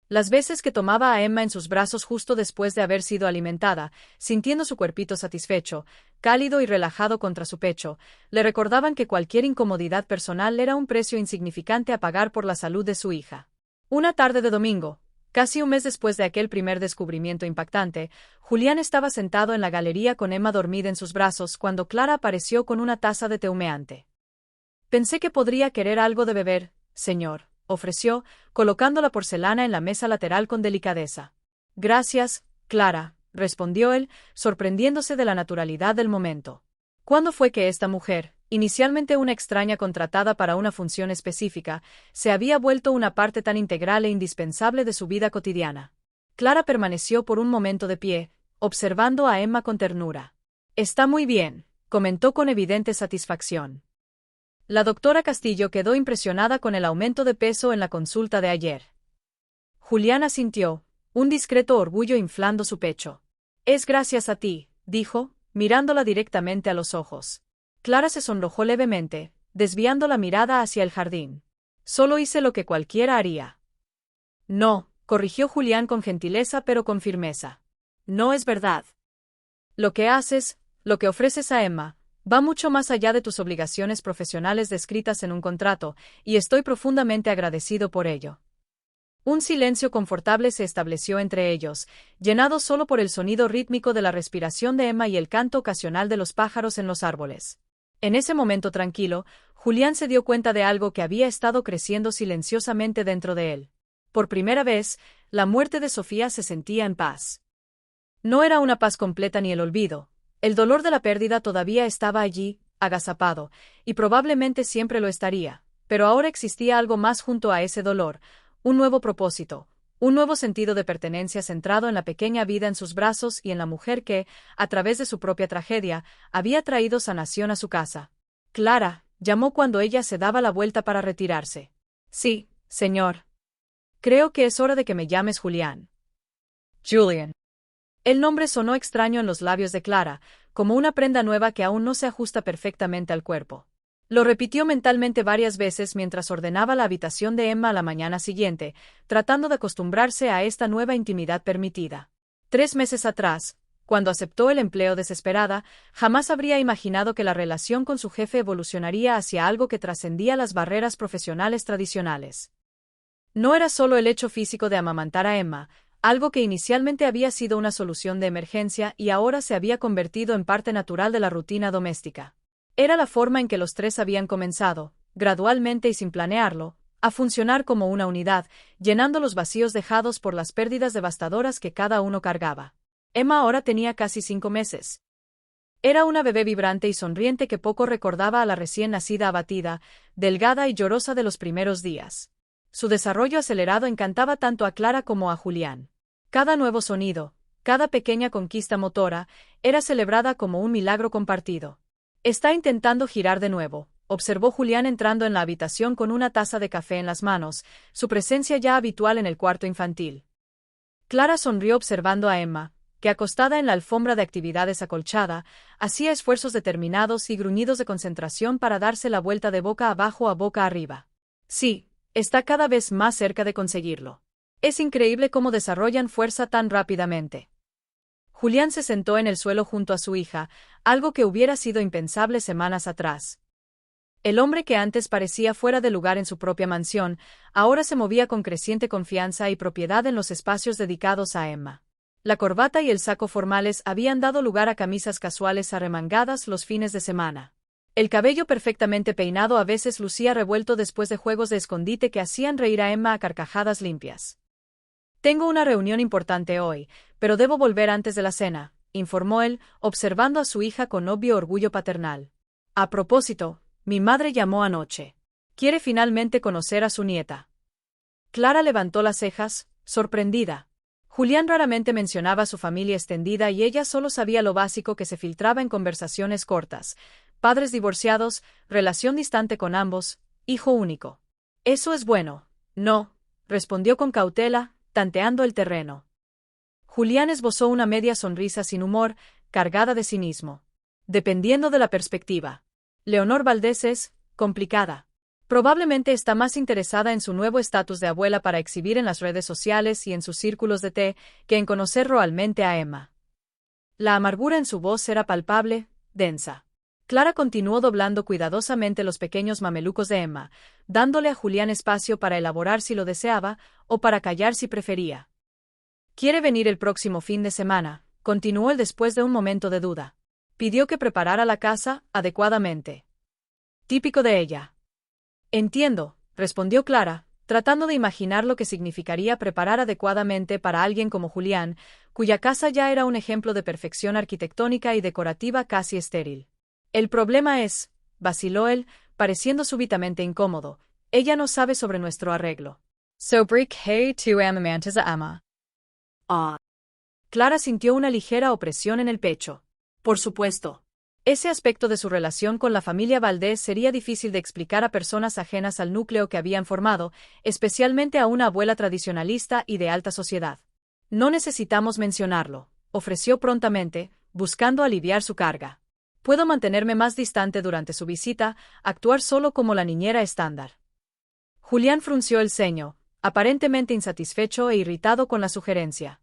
Las veces que tomaba a Emma en sus brazos justo después de haber sido alimentada, sintiendo su cuerpito satisfecho, cálido y relajado contra su pecho, le recordaban que cualquier incomodidad personal era un precio insignificante a pagar por la salud de su hija. Una tarde de domingo, casi un mes después de aquel primer descubrimiento impactante, Julián estaba sentado en la galería con Emma dormida en sus brazos cuando Clara apareció con una taza de té humeante. «Pensé que podría querer algo de beber, señor», ofreció, colocando la porcelana en la mesa lateral con delicadeza. «Gracias, Clara», respondió él, sorprendiéndose de la naturalidad del momento. «¿Cuándo fue que esta mujer, inicialmente una extraña contratada para una función específica, se había vuelto una parte tan integral e indispensable de su vida cotidiana. Clara permaneció por un momento de pie, observando a Emma con ternura. «Está muy bien», comentó con evidente satisfacción. La doctora Castillo quedó impresionada con el aumento de peso en la consulta de ayer. Julián asintió, un discreto orgullo inflando su pecho. «Es gracias a ti», dijo, mirándola directamente a los ojos. Clara se sonrojó levemente, desviando la mirada hacia el jardín. «Solo hice lo que cualquiera haría». «No», corrigió Julián con gentileza pero con firmeza. «No es verdad. Lo que haces, lo que ofreces a Emma, va mucho más allá de tus obligaciones profesionales descritas en un contrato, y estoy profundamente agradecido por ello». Un silencio confortable se estableció entre ellos, llenado solo por el sonido rítmico de la respiración de Emma y el canto ocasional de los pájaros en los árboles. En ese momento tranquilo, Julián se dio cuenta de algo que había estado creciendo silenciosamente dentro de él. Por primera vez, la muerte de Sofía se sentía en paz. No era una paz completa ni el olvido. El dolor de la pérdida todavía estaba allí, agazapado, y probablemente siempre lo estaría, pero ahora existía algo más junto a ese dolor. Un nuevo propósito, un nuevo sentido de pertenencia centrado en la pequeña vida en sus brazos y en la mujer que, a través de su propia tragedia, había traído sanación a su casa. «Clara», llamó cuando ella se daba la vuelta para retirarse. «Sí, señor. Creo que es hora de que me llames Julián». «Julian». El nombre sonó extraño en los labios de Clara, como una prenda nueva que aún no se ajusta perfectamente al cuerpo. Lo repitió mentalmente varias veces mientras ordenaba la habitación de Emma a la mañana siguiente, tratando de acostumbrarse a esta nueva intimidad permitida. 3 meses atrás, cuando aceptó el empleo desesperada, jamás habría imaginado que la relación con su jefe evolucionaría hacia algo que trascendía las barreras profesionales tradicionales. No era solo el hecho físico de amamantar a Emma, algo que inicialmente había sido una solución de emergencia y ahora se había convertido en parte natural de la rutina doméstica. Era la forma en que los tres habían comenzado, gradualmente y sin planearlo, a funcionar como una unidad, llenando los vacíos dejados por las pérdidas devastadoras que cada uno cargaba. Emma ahora tenía casi 5 meses. Era una bebé vibrante y sonriente que poco recordaba a la recién nacida abatida, delgada y llorosa de los primeros días. Su desarrollo acelerado encantaba tanto a Clara como a Julián. Cada nuevo sonido, cada pequeña conquista motora, era celebrada como un milagro compartido. «Está intentando girar de nuevo», observó Julián entrando en la habitación con una taza de café en las manos, su presencia ya habitual en el cuarto infantil. Clara sonrió observando a Emma, que acostada en la alfombra de actividades acolchada, hacía esfuerzos determinados y gruñidos de concentración para darse la vuelta de boca abajo a boca arriba. «Sí, está cada vez más cerca de conseguirlo. Es increíble cómo desarrollan fuerza tan rápidamente». Julián se sentó en el suelo junto a su hija, algo que hubiera sido impensable semanas atrás. El hombre que antes parecía fuera de lugar en su propia mansión, ahora se movía con creciente confianza y propiedad en los espacios dedicados a Emma. La corbata y el saco formales habían dado lugar a camisas casuales arremangadas los fines de semana. El cabello perfectamente peinado a veces lucía revuelto después de juegos de escondite que hacían reír a Emma a carcajadas limpias. «Tengo una reunión importante hoy, pero debo volver antes de la cena», informó él, observando a su hija con obvio orgullo paternal. «A propósito, mi madre llamó anoche. Quiere finalmente conocer a su nieta». Clara levantó las cejas, sorprendida. Julián raramente mencionaba a su familia extendida y ella solo sabía lo básico que se filtraba en conversaciones cortas: padres divorciados, relación distante con ambos, hijo único. «Eso es bueno». «No», respondió con cautela, tanteando el terreno. Julián esbozó una media sonrisa sin humor, cargada de cinismo. «Dependiendo de la perspectiva. Leonor Valdés es complicada. Probablemente está más interesada en su nuevo estatus de abuela para exhibir en las redes sociales y en sus círculos de té que en conocer realmente a Emma». La amargura en su voz era palpable, densa. Clara continuó doblando cuidadosamente los pequeños mamelucos de Emma, dándole a Julián espacio para elaborar si lo deseaba, o para callar si prefería. «Quiere venir el próximo fin de semana», continuó él después de un momento de duda. Pidió que preparara la casa adecuadamente. «Típico de ella». «Entiendo», respondió Clara, tratando de imaginar lo que significaría preparar adecuadamente para alguien como Julián, cuya casa ya era un ejemplo de perfección arquitectónica y decorativa casi estéril. «El problema es», vaciló él, pareciendo súbitamente incómodo. Ella no sabe sobre nuestro arreglo. Sobre que tu amantes a ama. Ah, Clara sintió una ligera opresión en el pecho. por supuesto. Ese aspecto de su relación con la familia Valdés sería difícil de explicar a personas ajenas al núcleo que habían formado, especialmente a una abuela tradicionalista y de alta sociedad. No necesitamos mencionarlo, ofreció prontamente, buscando aliviar su carga. Puedo mantenerme más distante durante su visita, actuar solo como la niñera estándar. Julián frunció el ceño, aparentemente insatisfecho e irritado con la sugerencia.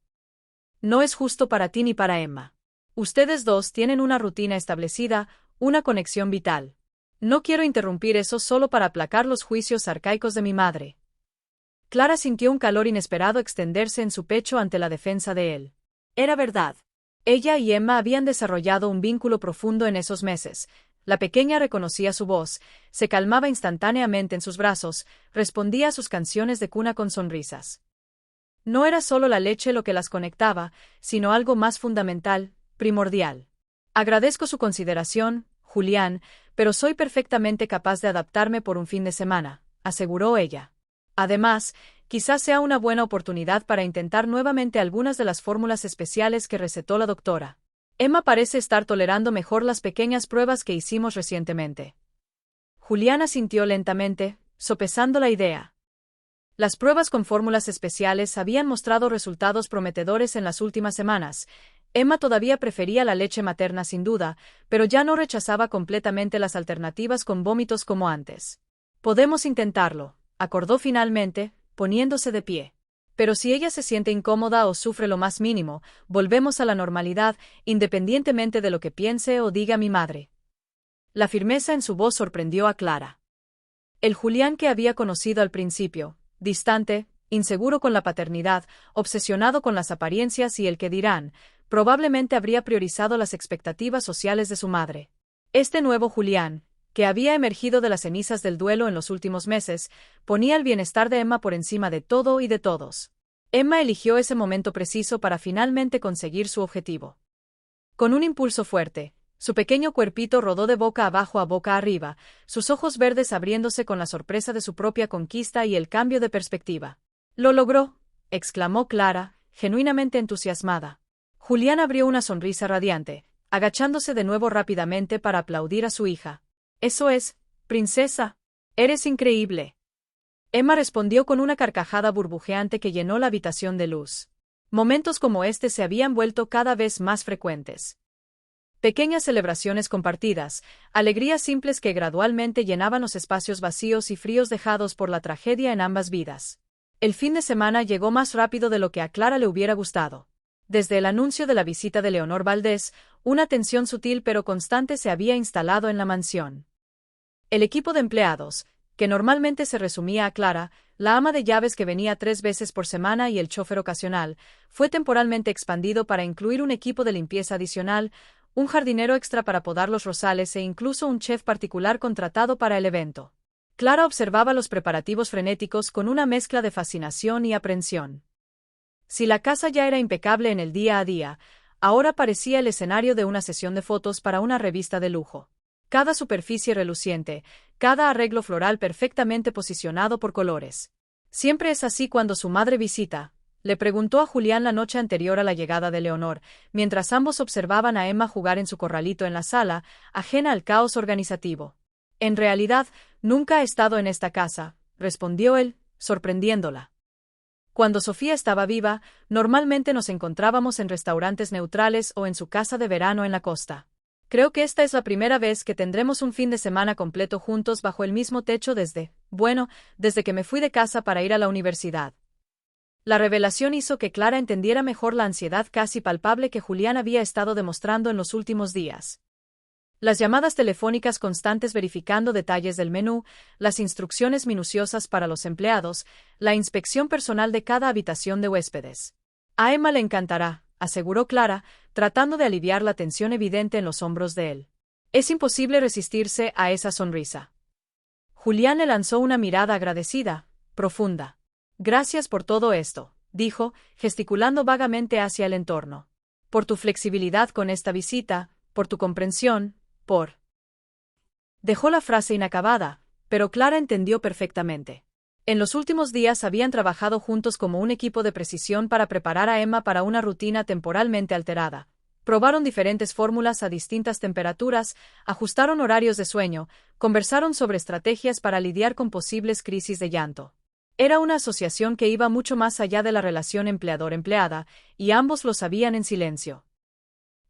No es justo para ti ni para Emma. Ustedes dos tienen una rutina establecida, una conexión vital. No quiero interrumpir eso solo para aplacar los juicios arcaicos de mi madre. Clara sintió un calor inesperado extenderse en su pecho ante la defensa de él. Era verdad. Ella y Emma habían desarrollado un vínculo profundo en esos meses. La pequeña reconocía su voz, se calmaba instantáneamente en sus brazos, respondía a sus canciones de cuna con sonrisas. No era solo la leche lo que las conectaba, sino algo más fundamental, primordial. Agradezco su consideración, Julián, pero soy perfectamente capaz de adaptarme por un fin de semana, aseguró ella. Además, quizás sea una buena oportunidad para intentar nuevamente algunas de las fórmulas especiales que recetó la doctora. Emma parece estar tolerando mejor las pequeñas pruebas que hicimos recientemente. Julián asintió lentamente, sopesando la idea. Las pruebas con fórmulas especiales habían mostrado resultados prometedores en las últimas semanas. Emma todavía prefería la leche materna sin duda, pero ya no rechazaba completamente las alternativas con vómitos como antes. Podemos intentarlo, acordó finalmente, poniéndose de pie. Pero si ella se siente incómoda o sufre lo más mínimo, volvemos a la normalidad, independientemente de lo que piense o diga mi madre. La firmeza en su voz sorprendió a Clara. El Julián que había conocido al principio, distante, inseguro con la paternidad, obsesionado con las apariencias y el que dirán, probablemente habría priorizado las expectativas sociales de su madre. Este nuevo Julián, que había emergido de las cenizas del duelo en los últimos meses, ponía el bienestar de Emma por encima de todo y de todos. Emma eligió ese momento preciso para finalmente conseguir su objetivo. Con un impulso fuerte, su pequeño cuerpito rodó de boca abajo a boca arriba, sus ojos verdes abriéndose con la sorpresa de su propia conquista y el cambio de perspectiva. «¡Lo logró!», exclamó Clara, genuinamente entusiasmada. Julián abrió una sonrisa radiante, agachándose de nuevo rápidamente para aplaudir a su hija. «Eso es, princesa. Eres increíble». Emma respondió con una carcajada burbujeante que llenó la habitación de luz. Momentos como este se habían vuelto cada vez más frecuentes. Pequeñas celebraciones compartidas, alegrías simples que gradualmente llenaban los espacios vacíos y fríos dejados por la tragedia en ambas vidas. El fin de semana llegó más rápido de lo que a Clara le hubiera gustado. Desde el anuncio de la visita de Leonor Valdés, una tensión sutil pero constante se había instalado en la mansión. El equipo de empleados, que normalmente se resumía a Clara, la ama de llaves que venía 3 veces por semana y el chofer ocasional, fue temporalmente expandido para incluir un equipo de limpieza adicional, un jardinero extra para podar los rosales e incluso un chef particular contratado para el evento. Clara observaba los preparativos frenéticos con una mezcla de fascinación y aprensión. Si la casa ya era impecable en el día a día, ahora parecía el escenario de una sesión de fotos para una revista de lujo. Cada superficie reluciente, cada arreglo floral perfectamente posicionado por colores. «¿Siempre es así cuando su madre visita?», le preguntó a Julián la noche anterior a la llegada de Leonor, mientras ambos observaban a Emma jugar en su corralito en la sala, ajena al caos organizativo. «En realidad, nunca ha estado en esta casa», respondió él, sorprendiéndola. «Cuando Sofía estaba viva, normalmente nos encontrábamos en restaurantes neutrales o en su casa de verano en la costa. Creo que esta es la primera vez que tendremos un fin de semana completo juntos bajo el mismo techo desde que me fui de casa para ir a la universidad». La revelación hizo que Clara entendiera mejor la ansiedad casi palpable que Julián había estado demostrando en los últimos días. Las llamadas telefónicas constantes verificando detalles del menú, las instrucciones minuciosas para los empleados, la inspección personal de cada habitación de huéspedes. «A Emma le encantará», aseguró Clara, tratando de aliviar la tensión evidente en los hombros de él. Es imposible resistirse a esa sonrisa. Julián le lanzó una mirada agradecida, profunda. «Gracias por todo esto», dijo, gesticulando vagamente hacia el entorno. «Por tu flexibilidad con esta visita, por tu comprensión, por Dejó la frase inacabada, pero Clara entendió perfectamente. En los últimos días habían trabajado juntos como un equipo de precisión para preparar a Emma para una rutina temporalmente alterada. Probaron diferentes fórmulas a distintas temperaturas, ajustaron horarios de sueño, conversaron sobre estrategias para lidiar con posibles crisis de llanto. Era una asociación que iba mucho más allá de la relación empleador-empleada, y ambos lo sabían en silencio.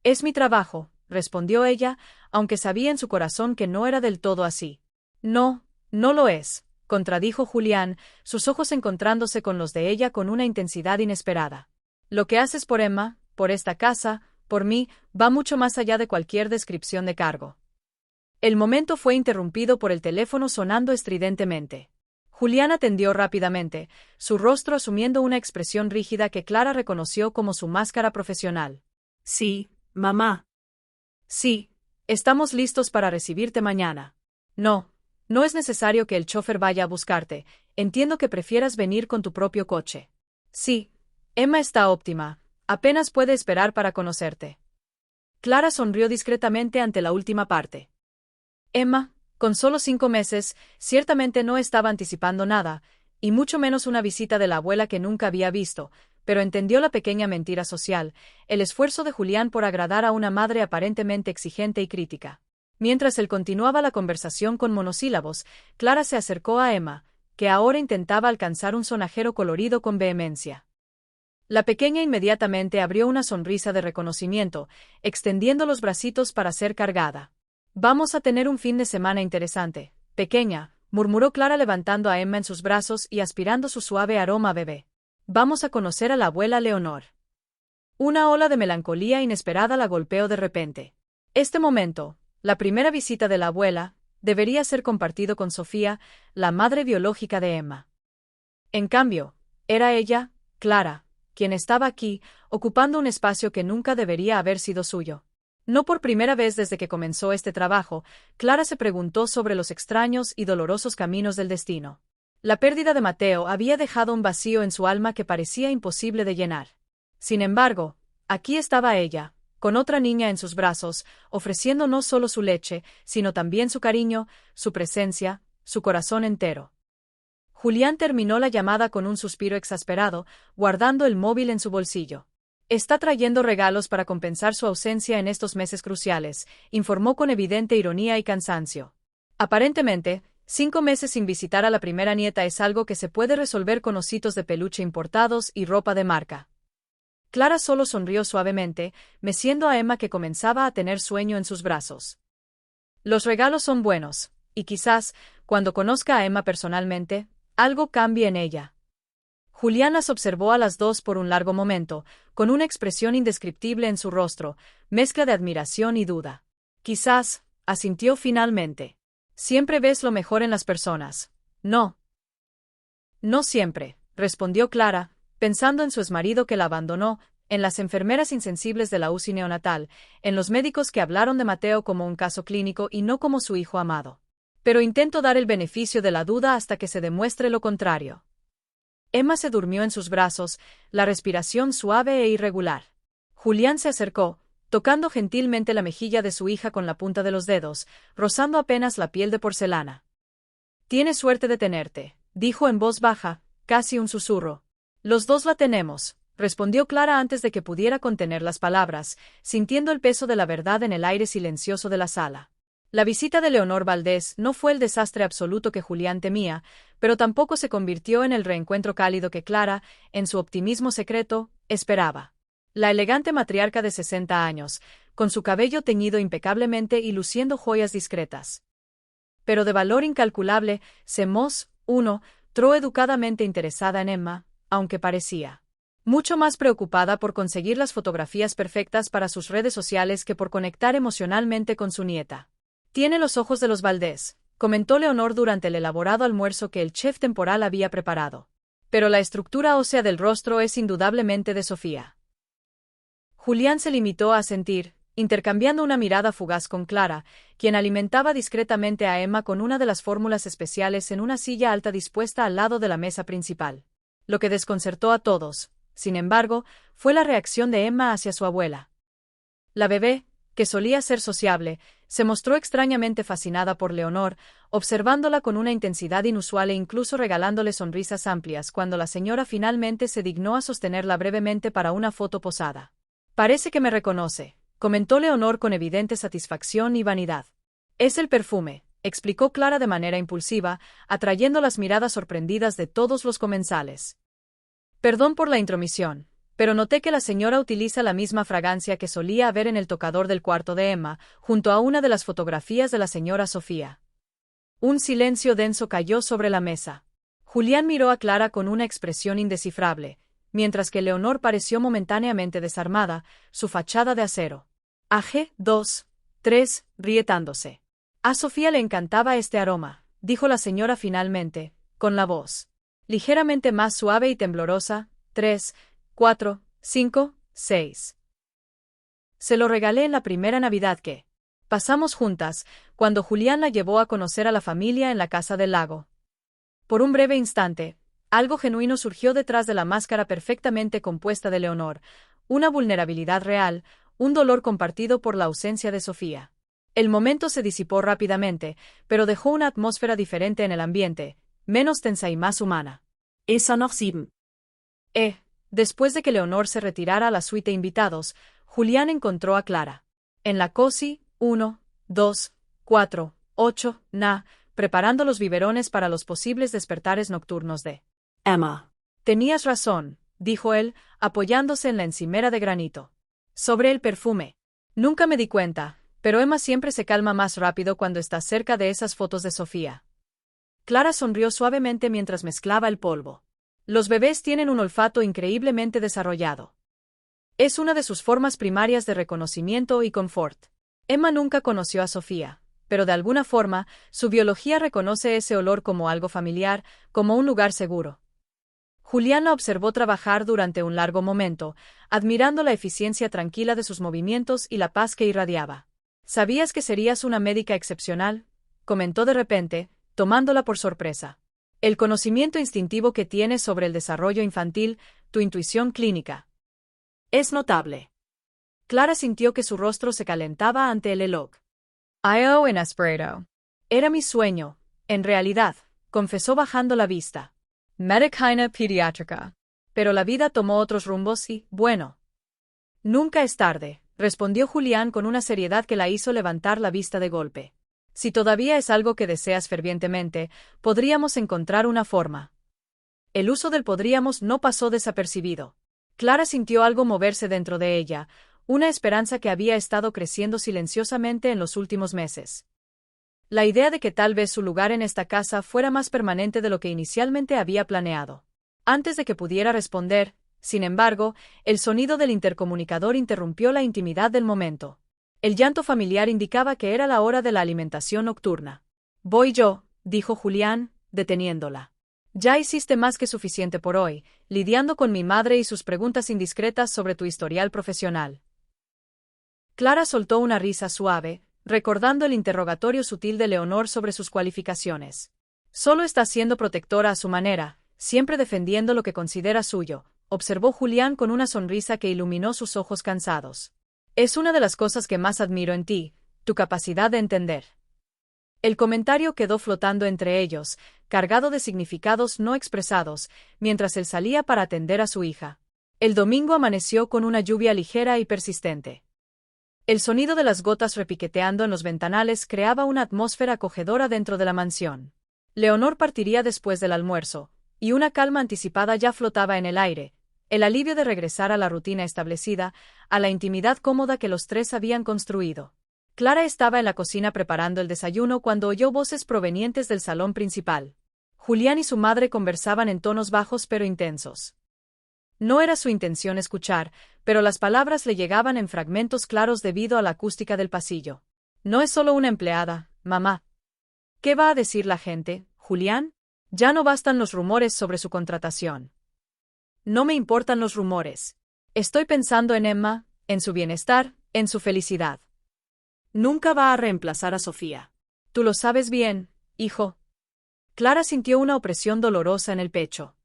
«Es mi trabajo», respondió ella, aunque sabía en su corazón que no era del todo así. «No, no lo es», contradijo Julián, sus ojos encontrándose con los de ella con una intensidad inesperada. «Lo que haces por Emma, por esta casa, por mí, va mucho más allá de cualquier descripción de cargo». El momento fue interrumpido por el teléfono sonando estridentemente. Julián atendió rápidamente, su rostro asumiendo una expresión rígida que Clara reconoció como su máscara profesional. Sí, mamá. Sí, estamos listos para recibirte mañana. No, no es necesario que el chofer vaya a buscarte, entiendo que prefieras venir con tu propio coche. Sí, Emma está óptima, apenas puede esperar para conocerte. Clara sonrió discretamente ante la última parte. Emma, con solo 5 meses, ciertamente no estaba anticipando nada, y mucho menos una visita de la abuela que nunca había visto, pero entendió la pequeña mentira social, el esfuerzo de Julián por agradar a una madre aparentemente exigente y crítica. Mientras él continuaba la conversación con monosílabos, Clara se acercó a Emma, que ahora intentaba alcanzar un sonajero colorido con vehemencia. La pequeña inmediatamente abrió una sonrisa de reconocimiento, extendiendo los bracitos para ser cargada. «Vamos a tener un fin de semana interesante, pequeña», murmuró Clara levantando a Emma en sus brazos y aspirando su suave aroma a bebé. «Vamos a conocer a la abuela Leonor». Una ola de melancolía inesperada la golpeó de repente. Este momento, la primera visita de la abuela, debería ser compartido con Sofía, la madre biológica de Emma. En cambio, era ella, Clara, quien estaba aquí, ocupando un espacio que nunca debería haber sido suyo. No por primera vez desde que comenzó este trabajo, Clara se preguntó sobre los extraños y dolorosos caminos del destino. La pérdida de Mateo había dejado un vacío en su alma que parecía imposible de llenar. Sin embargo, aquí estaba ella, con otra niña en sus brazos, ofreciendo no solo su leche, sino también su cariño, su presencia, su corazón entero. Julián terminó la llamada con un suspiro exasperado, guardando el móvil en su bolsillo. «Está trayendo regalos para compensar su ausencia en estos meses cruciales», informó con evidente ironía y cansancio. Aparentemente, 5 meses sin visitar a la primera nieta es algo que se puede resolver con ositos de peluche importados y ropa de marca. Clara solo sonrió suavemente, meciendo a Emma que comenzaba a tener sueño en sus brazos. «Los regalos son buenos, y quizás, cuando conozca a Emma personalmente, algo cambie en ella». Julián las observó a las dos por un largo momento, con una expresión indescriptible en su rostro, mezcla de admiración y duda. «Quizás», asintió finalmente. «Siempre ves lo mejor en las personas, ¿no?» «No siempre», respondió Clara, pensando en su exmarido que la abandonó, en las enfermeras insensibles de la UCI neonatal, en los médicos que hablaron de Mateo como un caso clínico y no como su hijo amado. «Pero intento dar el beneficio de la duda hasta que se demuestre lo contrario». Emma se durmió en sus brazos, la respiración suave e irregular. Julián se acercó, tocando gentilmente la mejilla de su hija con la punta de los dedos, rozando apenas la piel de porcelana. «Tienes suerte de tenerte», dijo en voz baja, casi un susurro. «Los dos la tenemos», respondió Clara antes de que pudiera contener las palabras, sintiendo el peso de la verdad en el aire silencioso de la sala. La visita de Leonor Valdés no fue el desastre absoluto que Julián temía, pero tampoco se convirtió en el reencuentro cálido que Clara, en su optimismo secreto, esperaba. La elegante matriarca de 60 años, con su cabello teñido impecablemente y luciendo joyas discretas, pero de valor incalculable, se mostró educadamente interesada en Emma, aunque parecía mucho más preocupada por conseguir las fotografías perfectas para sus redes sociales que por conectar emocionalmente con su nieta. «Tiene los ojos de los Valdés», comentó Leonor durante el elaborado almuerzo que el chef temporal había preparado. «Pero la estructura ósea del rostro es indudablemente de Sofía». Julián se limitó a asentir, intercambiando una mirada fugaz con Clara, quien alimentaba discretamente a Emma con una de las fórmulas especiales en una silla alta dispuesta al lado de la mesa principal. Lo que desconcertó a todos, sin embargo, fue la reacción de Emma hacia su abuela. La bebé, que solía ser sociable, se mostró extrañamente fascinada por Leonor, observándola con una intensidad inusual e incluso regalándole sonrisas amplias cuando la señora finalmente se dignó a sostenerla brevemente para una foto posada. «Parece que me reconoce», comentó Leonor con evidente satisfacción y vanidad. «Es el perfume», explicó Clara de manera impulsiva, atrayendo las miradas sorprendidas de todos los comensales. «Perdón por la intromisión, pero noté que la señora utiliza la misma fragancia que solía haber en el tocador del cuarto de Emma, junto a una de las fotografías de la señora Sofía». Un silencio denso cayó sobre la mesa. Julián miró a Clara con una expresión indescifrable, mientras que Leonor pareció momentáneamente desarmada, su fachada de acero. «AG, 2, 3, rietándose. A Sofía le encantaba este aroma», dijo la señora finalmente, con la voz ligeramente más suave y temblorosa. 3, 4, 5, 6. Se lo regalé en la primera Navidad que pasamos juntas, cuando Julián la llevó a conocer a la familia en la Casa del Lago. Por un breve instante, algo genuino surgió detrás de la máscara perfectamente compuesta de Leonor, una vulnerabilidad real, un dolor compartido por la ausencia de Sofía. El momento se disipó rápidamente, pero dejó una atmósfera diferente en el ambiente, menos tensa y más humana. Ist noch 7. Después de que Leonor se retirara a la suite de invitados, Julián encontró a Clara en la COSI 1, 2, 4, 8, preparando los biberones para los posibles despertares nocturnos de Emma. «Tenías razón», dijo él, apoyándose en la encimera de granito. «Sobre el perfume. Nunca me di cuenta, pero Emma siempre se calma más rápido cuando está cerca de esas fotos de Sofía». Clara sonrió suavemente mientras mezclaba el polvo. «Los bebés tienen un olfato increíblemente desarrollado. Es una de sus formas primarias de reconocimiento y confort. Emma nunca conoció a Sofía, pero de alguna forma, su biología reconoce ese olor como algo familiar, como un lugar seguro». Julián la observó trabajar durante un largo momento, admirando la eficiencia tranquila de sus movimientos y la paz que irradiaba. «¿Sabías que serías una médica excepcional?», comentó de repente, tomándola por sorpresa. «El conocimiento instintivo que tienes sobre el desarrollo infantil, tu intuición clínica. Es notable». Clara sintió que su rostro se calentaba ante el elog. «Io inesperado. Era mi sueño, en realidad», confesó bajando la vista. «Medicina pediátrica». Pero la vida tomó otros rumbos y, bueno. «Nunca es tarde», respondió Julián con una seriedad que la hizo levantar la vista de golpe. «Si todavía es algo que deseas fervientemente, podríamos encontrar una forma». El uso del podríamos no pasó desapercibido. Clara sintió algo moverse dentro de ella, una esperanza que había estado creciendo silenciosamente en los últimos meses. La idea de que tal vez su lugar en esta casa fuera más permanente de lo que inicialmente había planeado. Antes de que pudiera responder, sin embargo, el sonido del intercomunicador interrumpió la intimidad del momento. El llanto familiar indicaba que era la hora de la alimentación nocturna. «Voy yo», dijo Julián, deteniéndola. «Ya hiciste más que suficiente por hoy, lidiando con mi madre y sus preguntas indiscretas sobre tu historial profesional». Clara soltó una risa suave, recordando el interrogatorio sutil de Leonor sobre sus cualificaciones. «Solo está siendo protectora a su manera, siempre defendiendo lo que considera suyo», observó Julián con una sonrisa que iluminó sus ojos cansados. «Es una de las cosas que más admiro en ti, tu capacidad de entender». El comentario quedó flotando entre ellos, cargado de significados no expresados, mientras él salía para atender a su hija. El domingo amaneció con una lluvia ligera y persistente. El sonido de las gotas repiqueteando en los ventanales creaba una atmósfera acogedora dentro de la mansión. Leonor partiría después del almuerzo, y una calma anticipada ya flotaba en el aire, el alivio de regresar a la rutina establecida, a la intimidad cómoda que los tres habían construido. Clara estaba en la cocina preparando el desayuno cuando oyó voces provenientes del salón principal. Julián y su madre conversaban en tonos bajos pero intensos. No era su intención escuchar, pero las palabras le llegaban en fragmentos claros debido a la acústica del pasillo. «No es solo una empleada, mamá». «¿Qué va a decir la gente, Julián? Ya no bastan los rumores sobre su contratación». «No me importan los rumores. Estoy pensando en Emma, en su bienestar, en su felicidad. Nunca va a reemplazar a Sofía. Tú lo sabes bien, hijo». Clara sintió una opresión dolorosa en el pecho.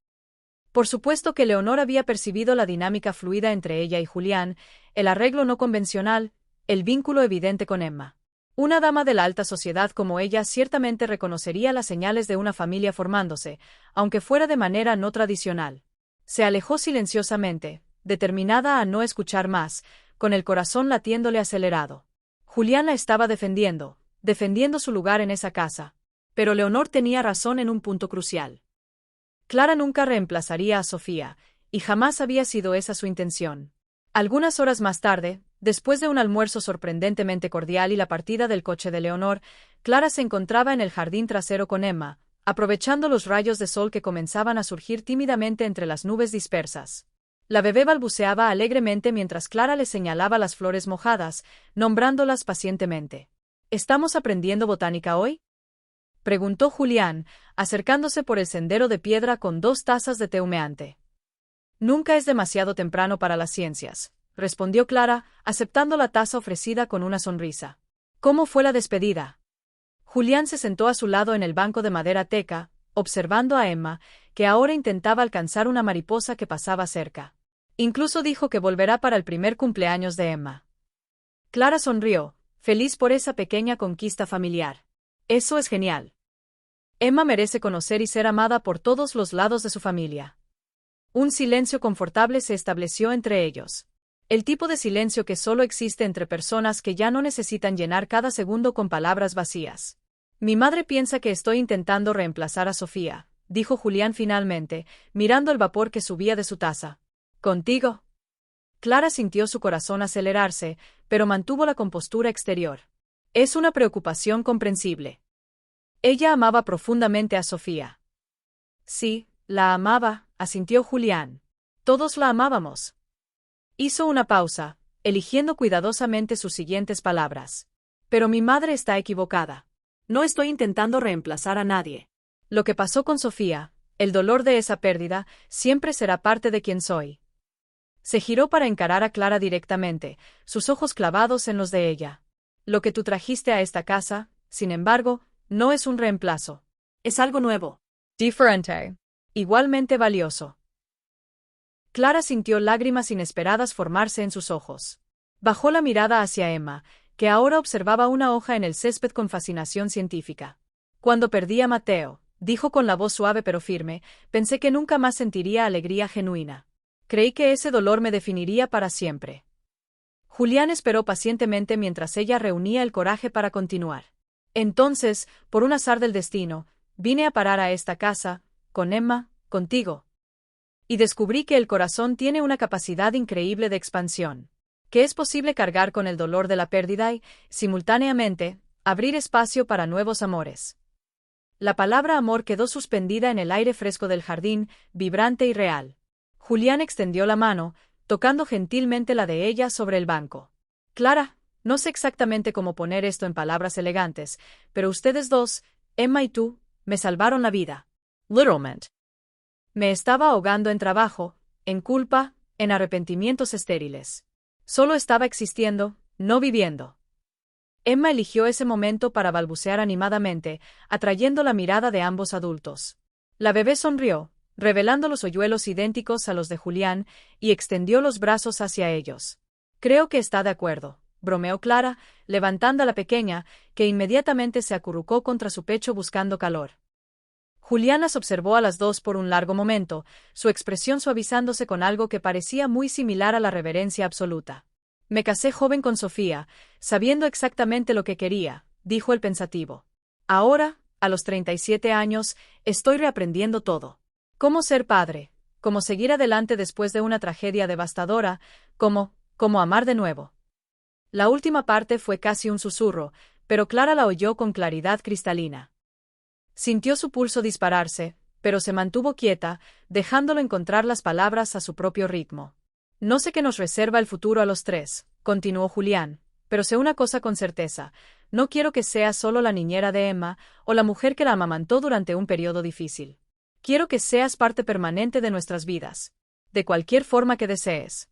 Por supuesto que Leonor había percibido la dinámica fluida entre ella y Julián, el arreglo no convencional, el vínculo evidente con Emma. Una dama de la alta sociedad como ella ciertamente reconocería las señales de una familia formándose, aunque fuera de manera no tradicional. Se alejó silenciosamente, determinada a no escuchar más, con el corazón latiéndole acelerado. Julián la estaba defendiendo su lugar en esa casa. Pero Leonor tenía razón en un punto crucial. Clara nunca reemplazaría a Sofía, y jamás había sido esa su intención. Algunas horas más tarde, después de un almuerzo sorprendentemente cordial y la partida del coche de Leonor, Clara se encontraba en el jardín trasero con Emma, aprovechando los rayos de sol que comenzaban a surgir tímidamente entre las nubes dispersas. La bebé balbuceaba alegremente mientras Clara le señalaba las flores mojadas, nombrándolas pacientemente. ¿Estamos aprendiendo botánica hoy?, preguntó Julián, acercándose por el sendero de piedra con 2 tazas de té humeante. Nunca es demasiado temprano para las ciencias, respondió Clara, aceptando la taza ofrecida con una sonrisa. ¿Cómo fue la despedida? Julián se sentó a su lado en el banco de madera teca, observando a Emma, que ahora intentaba alcanzar una mariposa que pasaba cerca. Incluso dijo que volverá para el primer cumpleaños de Emma. Clara sonrió, feliz por esa pequeña conquista familiar. Eso es genial. Emma merece conocer y ser amada por todos los lados de su familia. Un silencio confortable se estableció entre ellos. El tipo de silencio que solo existe entre personas que ya no necesitan llenar cada segundo con palabras vacías. Mi madre piensa que estoy intentando reemplazar a Sofía, dijo Julián finalmente, mirando el vapor que subía de su taza. ¿Contigo? Clara sintió su corazón acelerarse, pero mantuvo la compostura exterior. Es una preocupación comprensible. Ella amaba profundamente a Sofía. Sí, la amaba, asintió Julián. Todos la amábamos. Hizo una pausa, eligiendo cuidadosamente sus siguientes palabras. Pero mi madre está equivocada. No estoy intentando reemplazar a nadie. Lo que pasó con Sofía, el dolor de esa pérdida, siempre será parte de quien soy. Se giró para encarar a Clara directamente, sus ojos clavados en los de ella. Lo que tú trajiste a esta casa, sin embargo, no es un reemplazo. Es algo nuevo. Diferente. Igualmente valioso. Clara sintió lágrimas inesperadas formarse en sus ojos. Bajó la mirada hacia Emma, que ahora observaba una hoja en el césped con fascinación científica. Cuando perdí a Mateo, dijo con la voz suave pero firme, pensé que nunca más sentiría alegría genuina. Creí que ese dolor me definiría para siempre. Julián esperó pacientemente mientras ella reunía el coraje para continuar. Entonces, por un azar del destino, vine a parar a esta casa, con Emma, contigo. Y descubrí que el corazón tiene una capacidad increíble de expansión. Que es posible cargar con el dolor de la pérdida y, simultáneamente, abrir espacio para nuevos amores. La palabra amor quedó suspendida en el aire fresco del jardín, vibrante y real. Julián extendió la mano, tocando gentilmente la de ella sobre el banco. Clara, no sé exactamente cómo poner esto en palabras elegantes, pero ustedes dos, Emma y tú, me salvaron la vida. Literalmente. Me estaba ahogando en trabajo, en culpa, en arrepentimientos estériles. Solo estaba existiendo, no viviendo. Emma eligió ese momento para balbucear animadamente, atrayendo la mirada de ambos adultos. La bebé sonrió, revelando los hoyuelos idénticos a los de Julián, y extendió los brazos hacia ellos. Creo que está de acuerdo, bromeó Clara, levantando a la pequeña, que inmediatamente se acurrucó contra su pecho buscando calor. Julián las observó a las dos por un largo momento, su expresión suavizándose con algo que parecía muy similar a la reverencia absoluta. Me casé joven con Sofía, sabiendo exactamente lo que quería, dijo el pensativo. Ahora, a los 37 años, estoy reaprendiendo todo. Cómo ser padre, cómo seguir adelante después de una tragedia devastadora, cómo amar de nuevo. La última parte fue casi un susurro, pero Clara la oyó con claridad cristalina. Sintió su pulso dispararse, pero se mantuvo quieta, dejándolo encontrar las palabras a su propio ritmo. No sé qué nos reserva el futuro a los tres, continuó Julián, pero sé una cosa con certeza, no quiero que seas solo la niñera de Emma o la mujer que la amamantó durante un periodo difícil. Quiero que seas parte permanente de nuestras vidas, de cualquier forma que desees.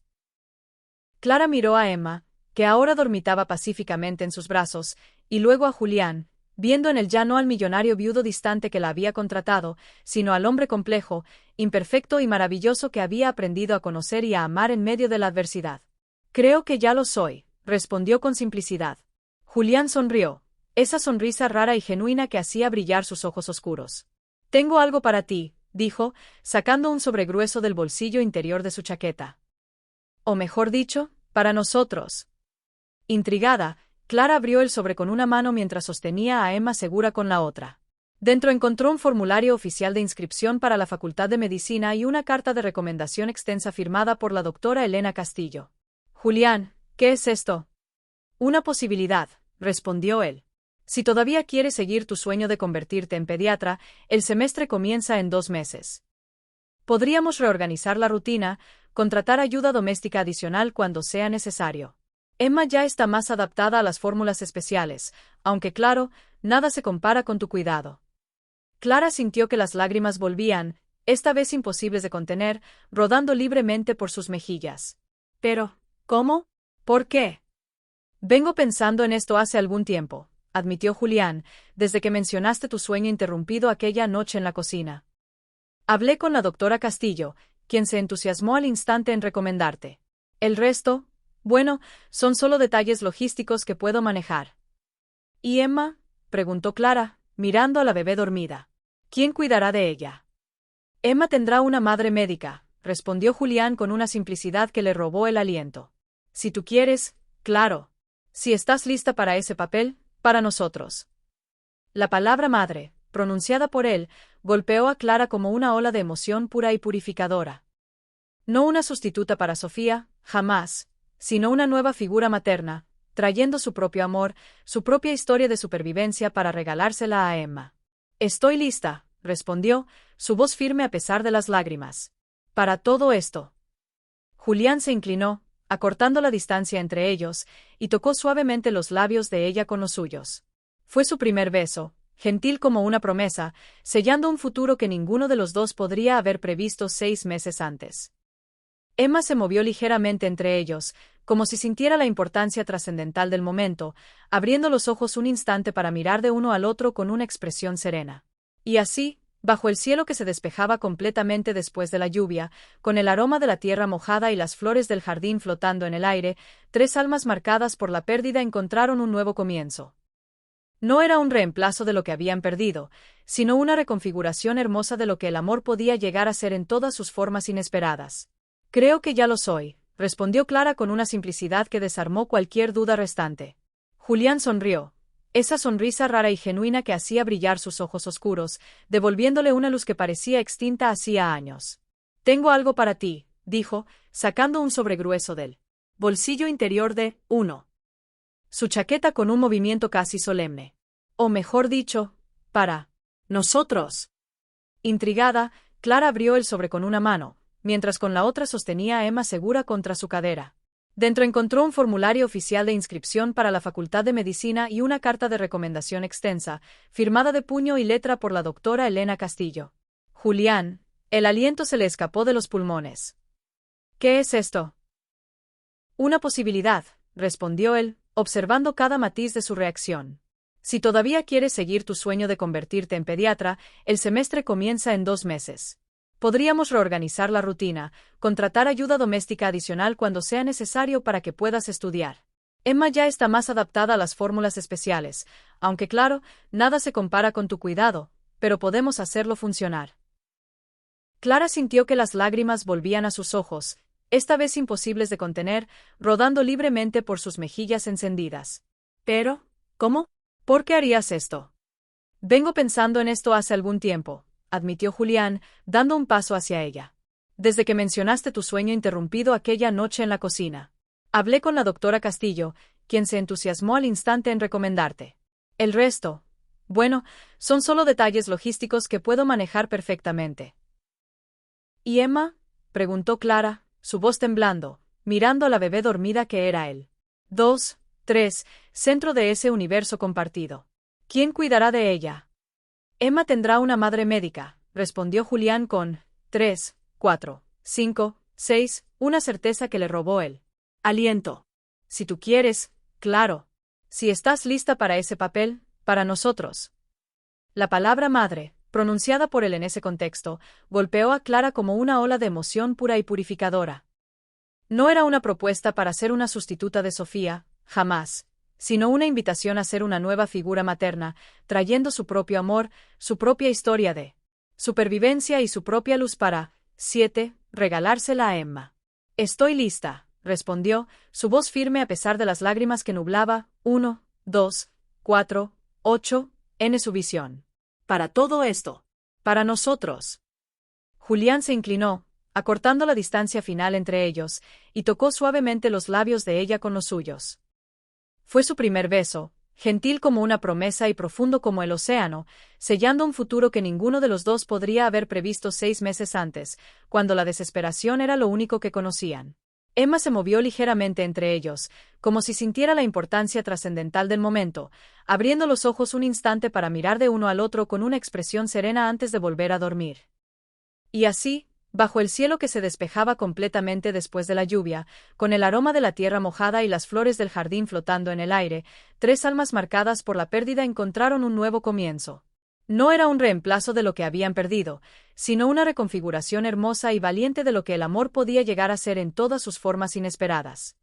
Clara miró a Emma, que ahora dormitaba pacíficamente en sus brazos, y luego a Julián, viendo en él ya no al millonario viudo distante que la había contratado, sino al hombre complejo, imperfecto y maravilloso que había aprendido a conocer y a amar en medio de la adversidad. Creo que ya lo soy, respondió con simplicidad. Julián sonrió, esa sonrisa rara y genuina que hacía brillar sus ojos oscuros. Tengo algo para ti, dijo, sacando un sobregrueso del bolsillo interior de su chaqueta. O mejor dicho, para nosotros. Intrigada, Clara abrió el sobre con una mano mientras sostenía a Emma segura con la otra. Dentro encontró un formulario oficial de inscripción para la Facultad de Medicina y una carta de recomendación extensa firmada por la doctora Elena Castillo. Julián, ¿qué es esto? Una posibilidad, respondió él. Si todavía quieres seguir tu sueño de convertirte en pediatra, el semestre comienza en 2 meses. Podríamos reorganizar la rutina, contratar ayuda doméstica adicional cuando sea necesario. Emma ya está más adaptada a las fórmulas especiales, aunque claro, nada se compara con tu cuidado. Clara sintió que las lágrimas volvían, esta vez imposibles de contener, rodando libremente por sus mejillas. Pero, ¿cómo? ¿Por qué? Vengo pensando en esto hace algún tiempo, admitió Julián, desde que mencionaste tu sueño interrumpido aquella noche en la cocina. Hablé con la doctora Castillo, quien se entusiasmó al instante en recomendarte. El resto, bueno, son solo detalles logísticos que puedo manejar. ¿Y Emma? Preguntó Clara, mirando a la bebé dormida. ¿Quién cuidará de ella? Emma tendrá una madre médica, respondió Julián con una simplicidad que le robó el aliento. Si tú quieres, claro. Si estás lista para ese papel, para nosotros. La palabra madre, pronunciada por él, golpeó a Clara como una ola de emoción pura y purificadora. No una sustituta para Sofía, jamás, sino una nueva figura materna, trayendo su propio amor, su propia historia de supervivencia para regalársela a Emma. Estoy lista, respondió, su voz firme a pesar de las lágrimas. Para todo esto. Julián se inclinó, acortando la distancia entre ellos, y tocó suavemente los labios de ella con los suyos. Fue su primer beso, gentil como una promesa, sellando un futuro que ninguno de los dos podría haber previsto 6 meses antes. Emma se movió ligeramente entre ellos, como si sintiera la importancia trascendental del momento, abriendo los ojos un instante para mirar de uno al otro con una expresión serena. Y así, bajo el cielo que se despejaba completamente después de la lluvia, con el aroma de la tierra mojada y las flores del jardín flotando en el aire, 3 almas marcadas por la pérdida encontraron un nuevo comienzo. No era un reemplazo de lo que habían perdido, sino una reconfiguración hermosa de lo que el amor podía llegar a ser en todas sus formas inesperadas. Creo que ya lo soy, respondió Clara con una simplicidad que desarmó cualquier duda restante. Julián sonrió, esa sonrisa rara y genuina que hacía brillar sus ojos oscuros, devolviéndole una luz que parecía extinta hacía años. Tengo algo para ti, dijo, sacando un sobregrueso del bolsillo interior de su chaqueta con un movimiento casi solemne. O mejor dicho, para nosotros. Intrigada, Clara abrió el sobre con una mano, mientras con la otra sostenía a Emma segura contra su cadera. Dentro encontró un formulario oficial de inscripción para la Facultad de Medicina y una carta de recomendación extensa, firmada de puño y letra por la doctora Elena Castillo. Julián, el aliento se le escapó de los pulmones. ¿Qué es esto? Una posibilidad, respondió él, observando cada matiz de su reacción. Si todavía quieres seguir tu sueño de convertirte en pediatra, el semestre comienza en 2 meses. Podríamos reorganizar la rutina, contratar ayuda doméstica adicional cuando sea necesario para que puedas estudiar. Emma ya está más adaptada a las fórmulas especiales, aunque claro, nada se compara con tu cuidado, pero podemos hacerlo funcionar. Clara sintió que las lágrimas volvían a sus ojos, esta vez imposibles de contener, rodando libremente por sus mejillas encendidas. Pero, ¿cómo? ¿Por qué harías esto? Vengo pensando en esto hace algún tiempo, admitió Julián, dando un paso hacia ella. Desde que mencionaste tu sueño interrumpido aquella noche en la cocina. Hablé con la doctora Castillo, quien se entusiasmó al instante en recomendarte. El resto, bueno, son solo detalles logísticos que puedo manejar perfectamente. ¿Y Emma? Preguntó Clara, su voz temblando, mirando a la bebé dormida que era él. 2, 3, centro de ese universo compartido. ¿Quién cuidará de ella? Emma tendrá una madre médica, respondió Julián con 3, 4, 5, 6, una certeza que le robó el aliento. Si tú quieres, claro. Si estás lista para ese papel, para nosotros. La palabra madre, pronunciada por él en ese contexto, golpeó a Clara como una ola de emoción pura y purificadora. No era una propuesta para ser una sustituta de Sofía, jamás, sino una invitación a ser una nueva figura materna, trayendo su propio amor, su propia historia de supervivencia y su propia luz para, 7, regalársela a Emma. Estoy lista, respondió, su voz firme a pesar de las lágrimas que nublaba, 1, 2, 4, 8, en su visión. Para todo esto. Para nosotros. Julián se inclinó, acortando la distancia final entre ellos, y tocó suavemente los labios de ella con los suyos. Fue su primer beso, gentil como una promesa y profundo como el océano, sellando un futuro que ninguno de los dos podría haber previsto 6 meses antes, cuando la desesperación era lo único que conocían. Emma se movió ligeramente entre ellos, como si sintiera la importancia trascendental del momento, abriendo los ojos un instante para mirar de uno al otro con una expresión serena antes de volver a dormir. Y así, bajo el cielo que se despejaba completamente después de la lluvia, con el aroma de la tierra mojada y las flores del jardín flotando en el aire, 3 almas marcadas por la pérdida encontraron un nuevo comienzo. No era un reemplazo de lo que habían perdido, sino una reconfiguración hermosa y valiente de lo que el amor podía llegar a ser en todas sus formas inesperadas.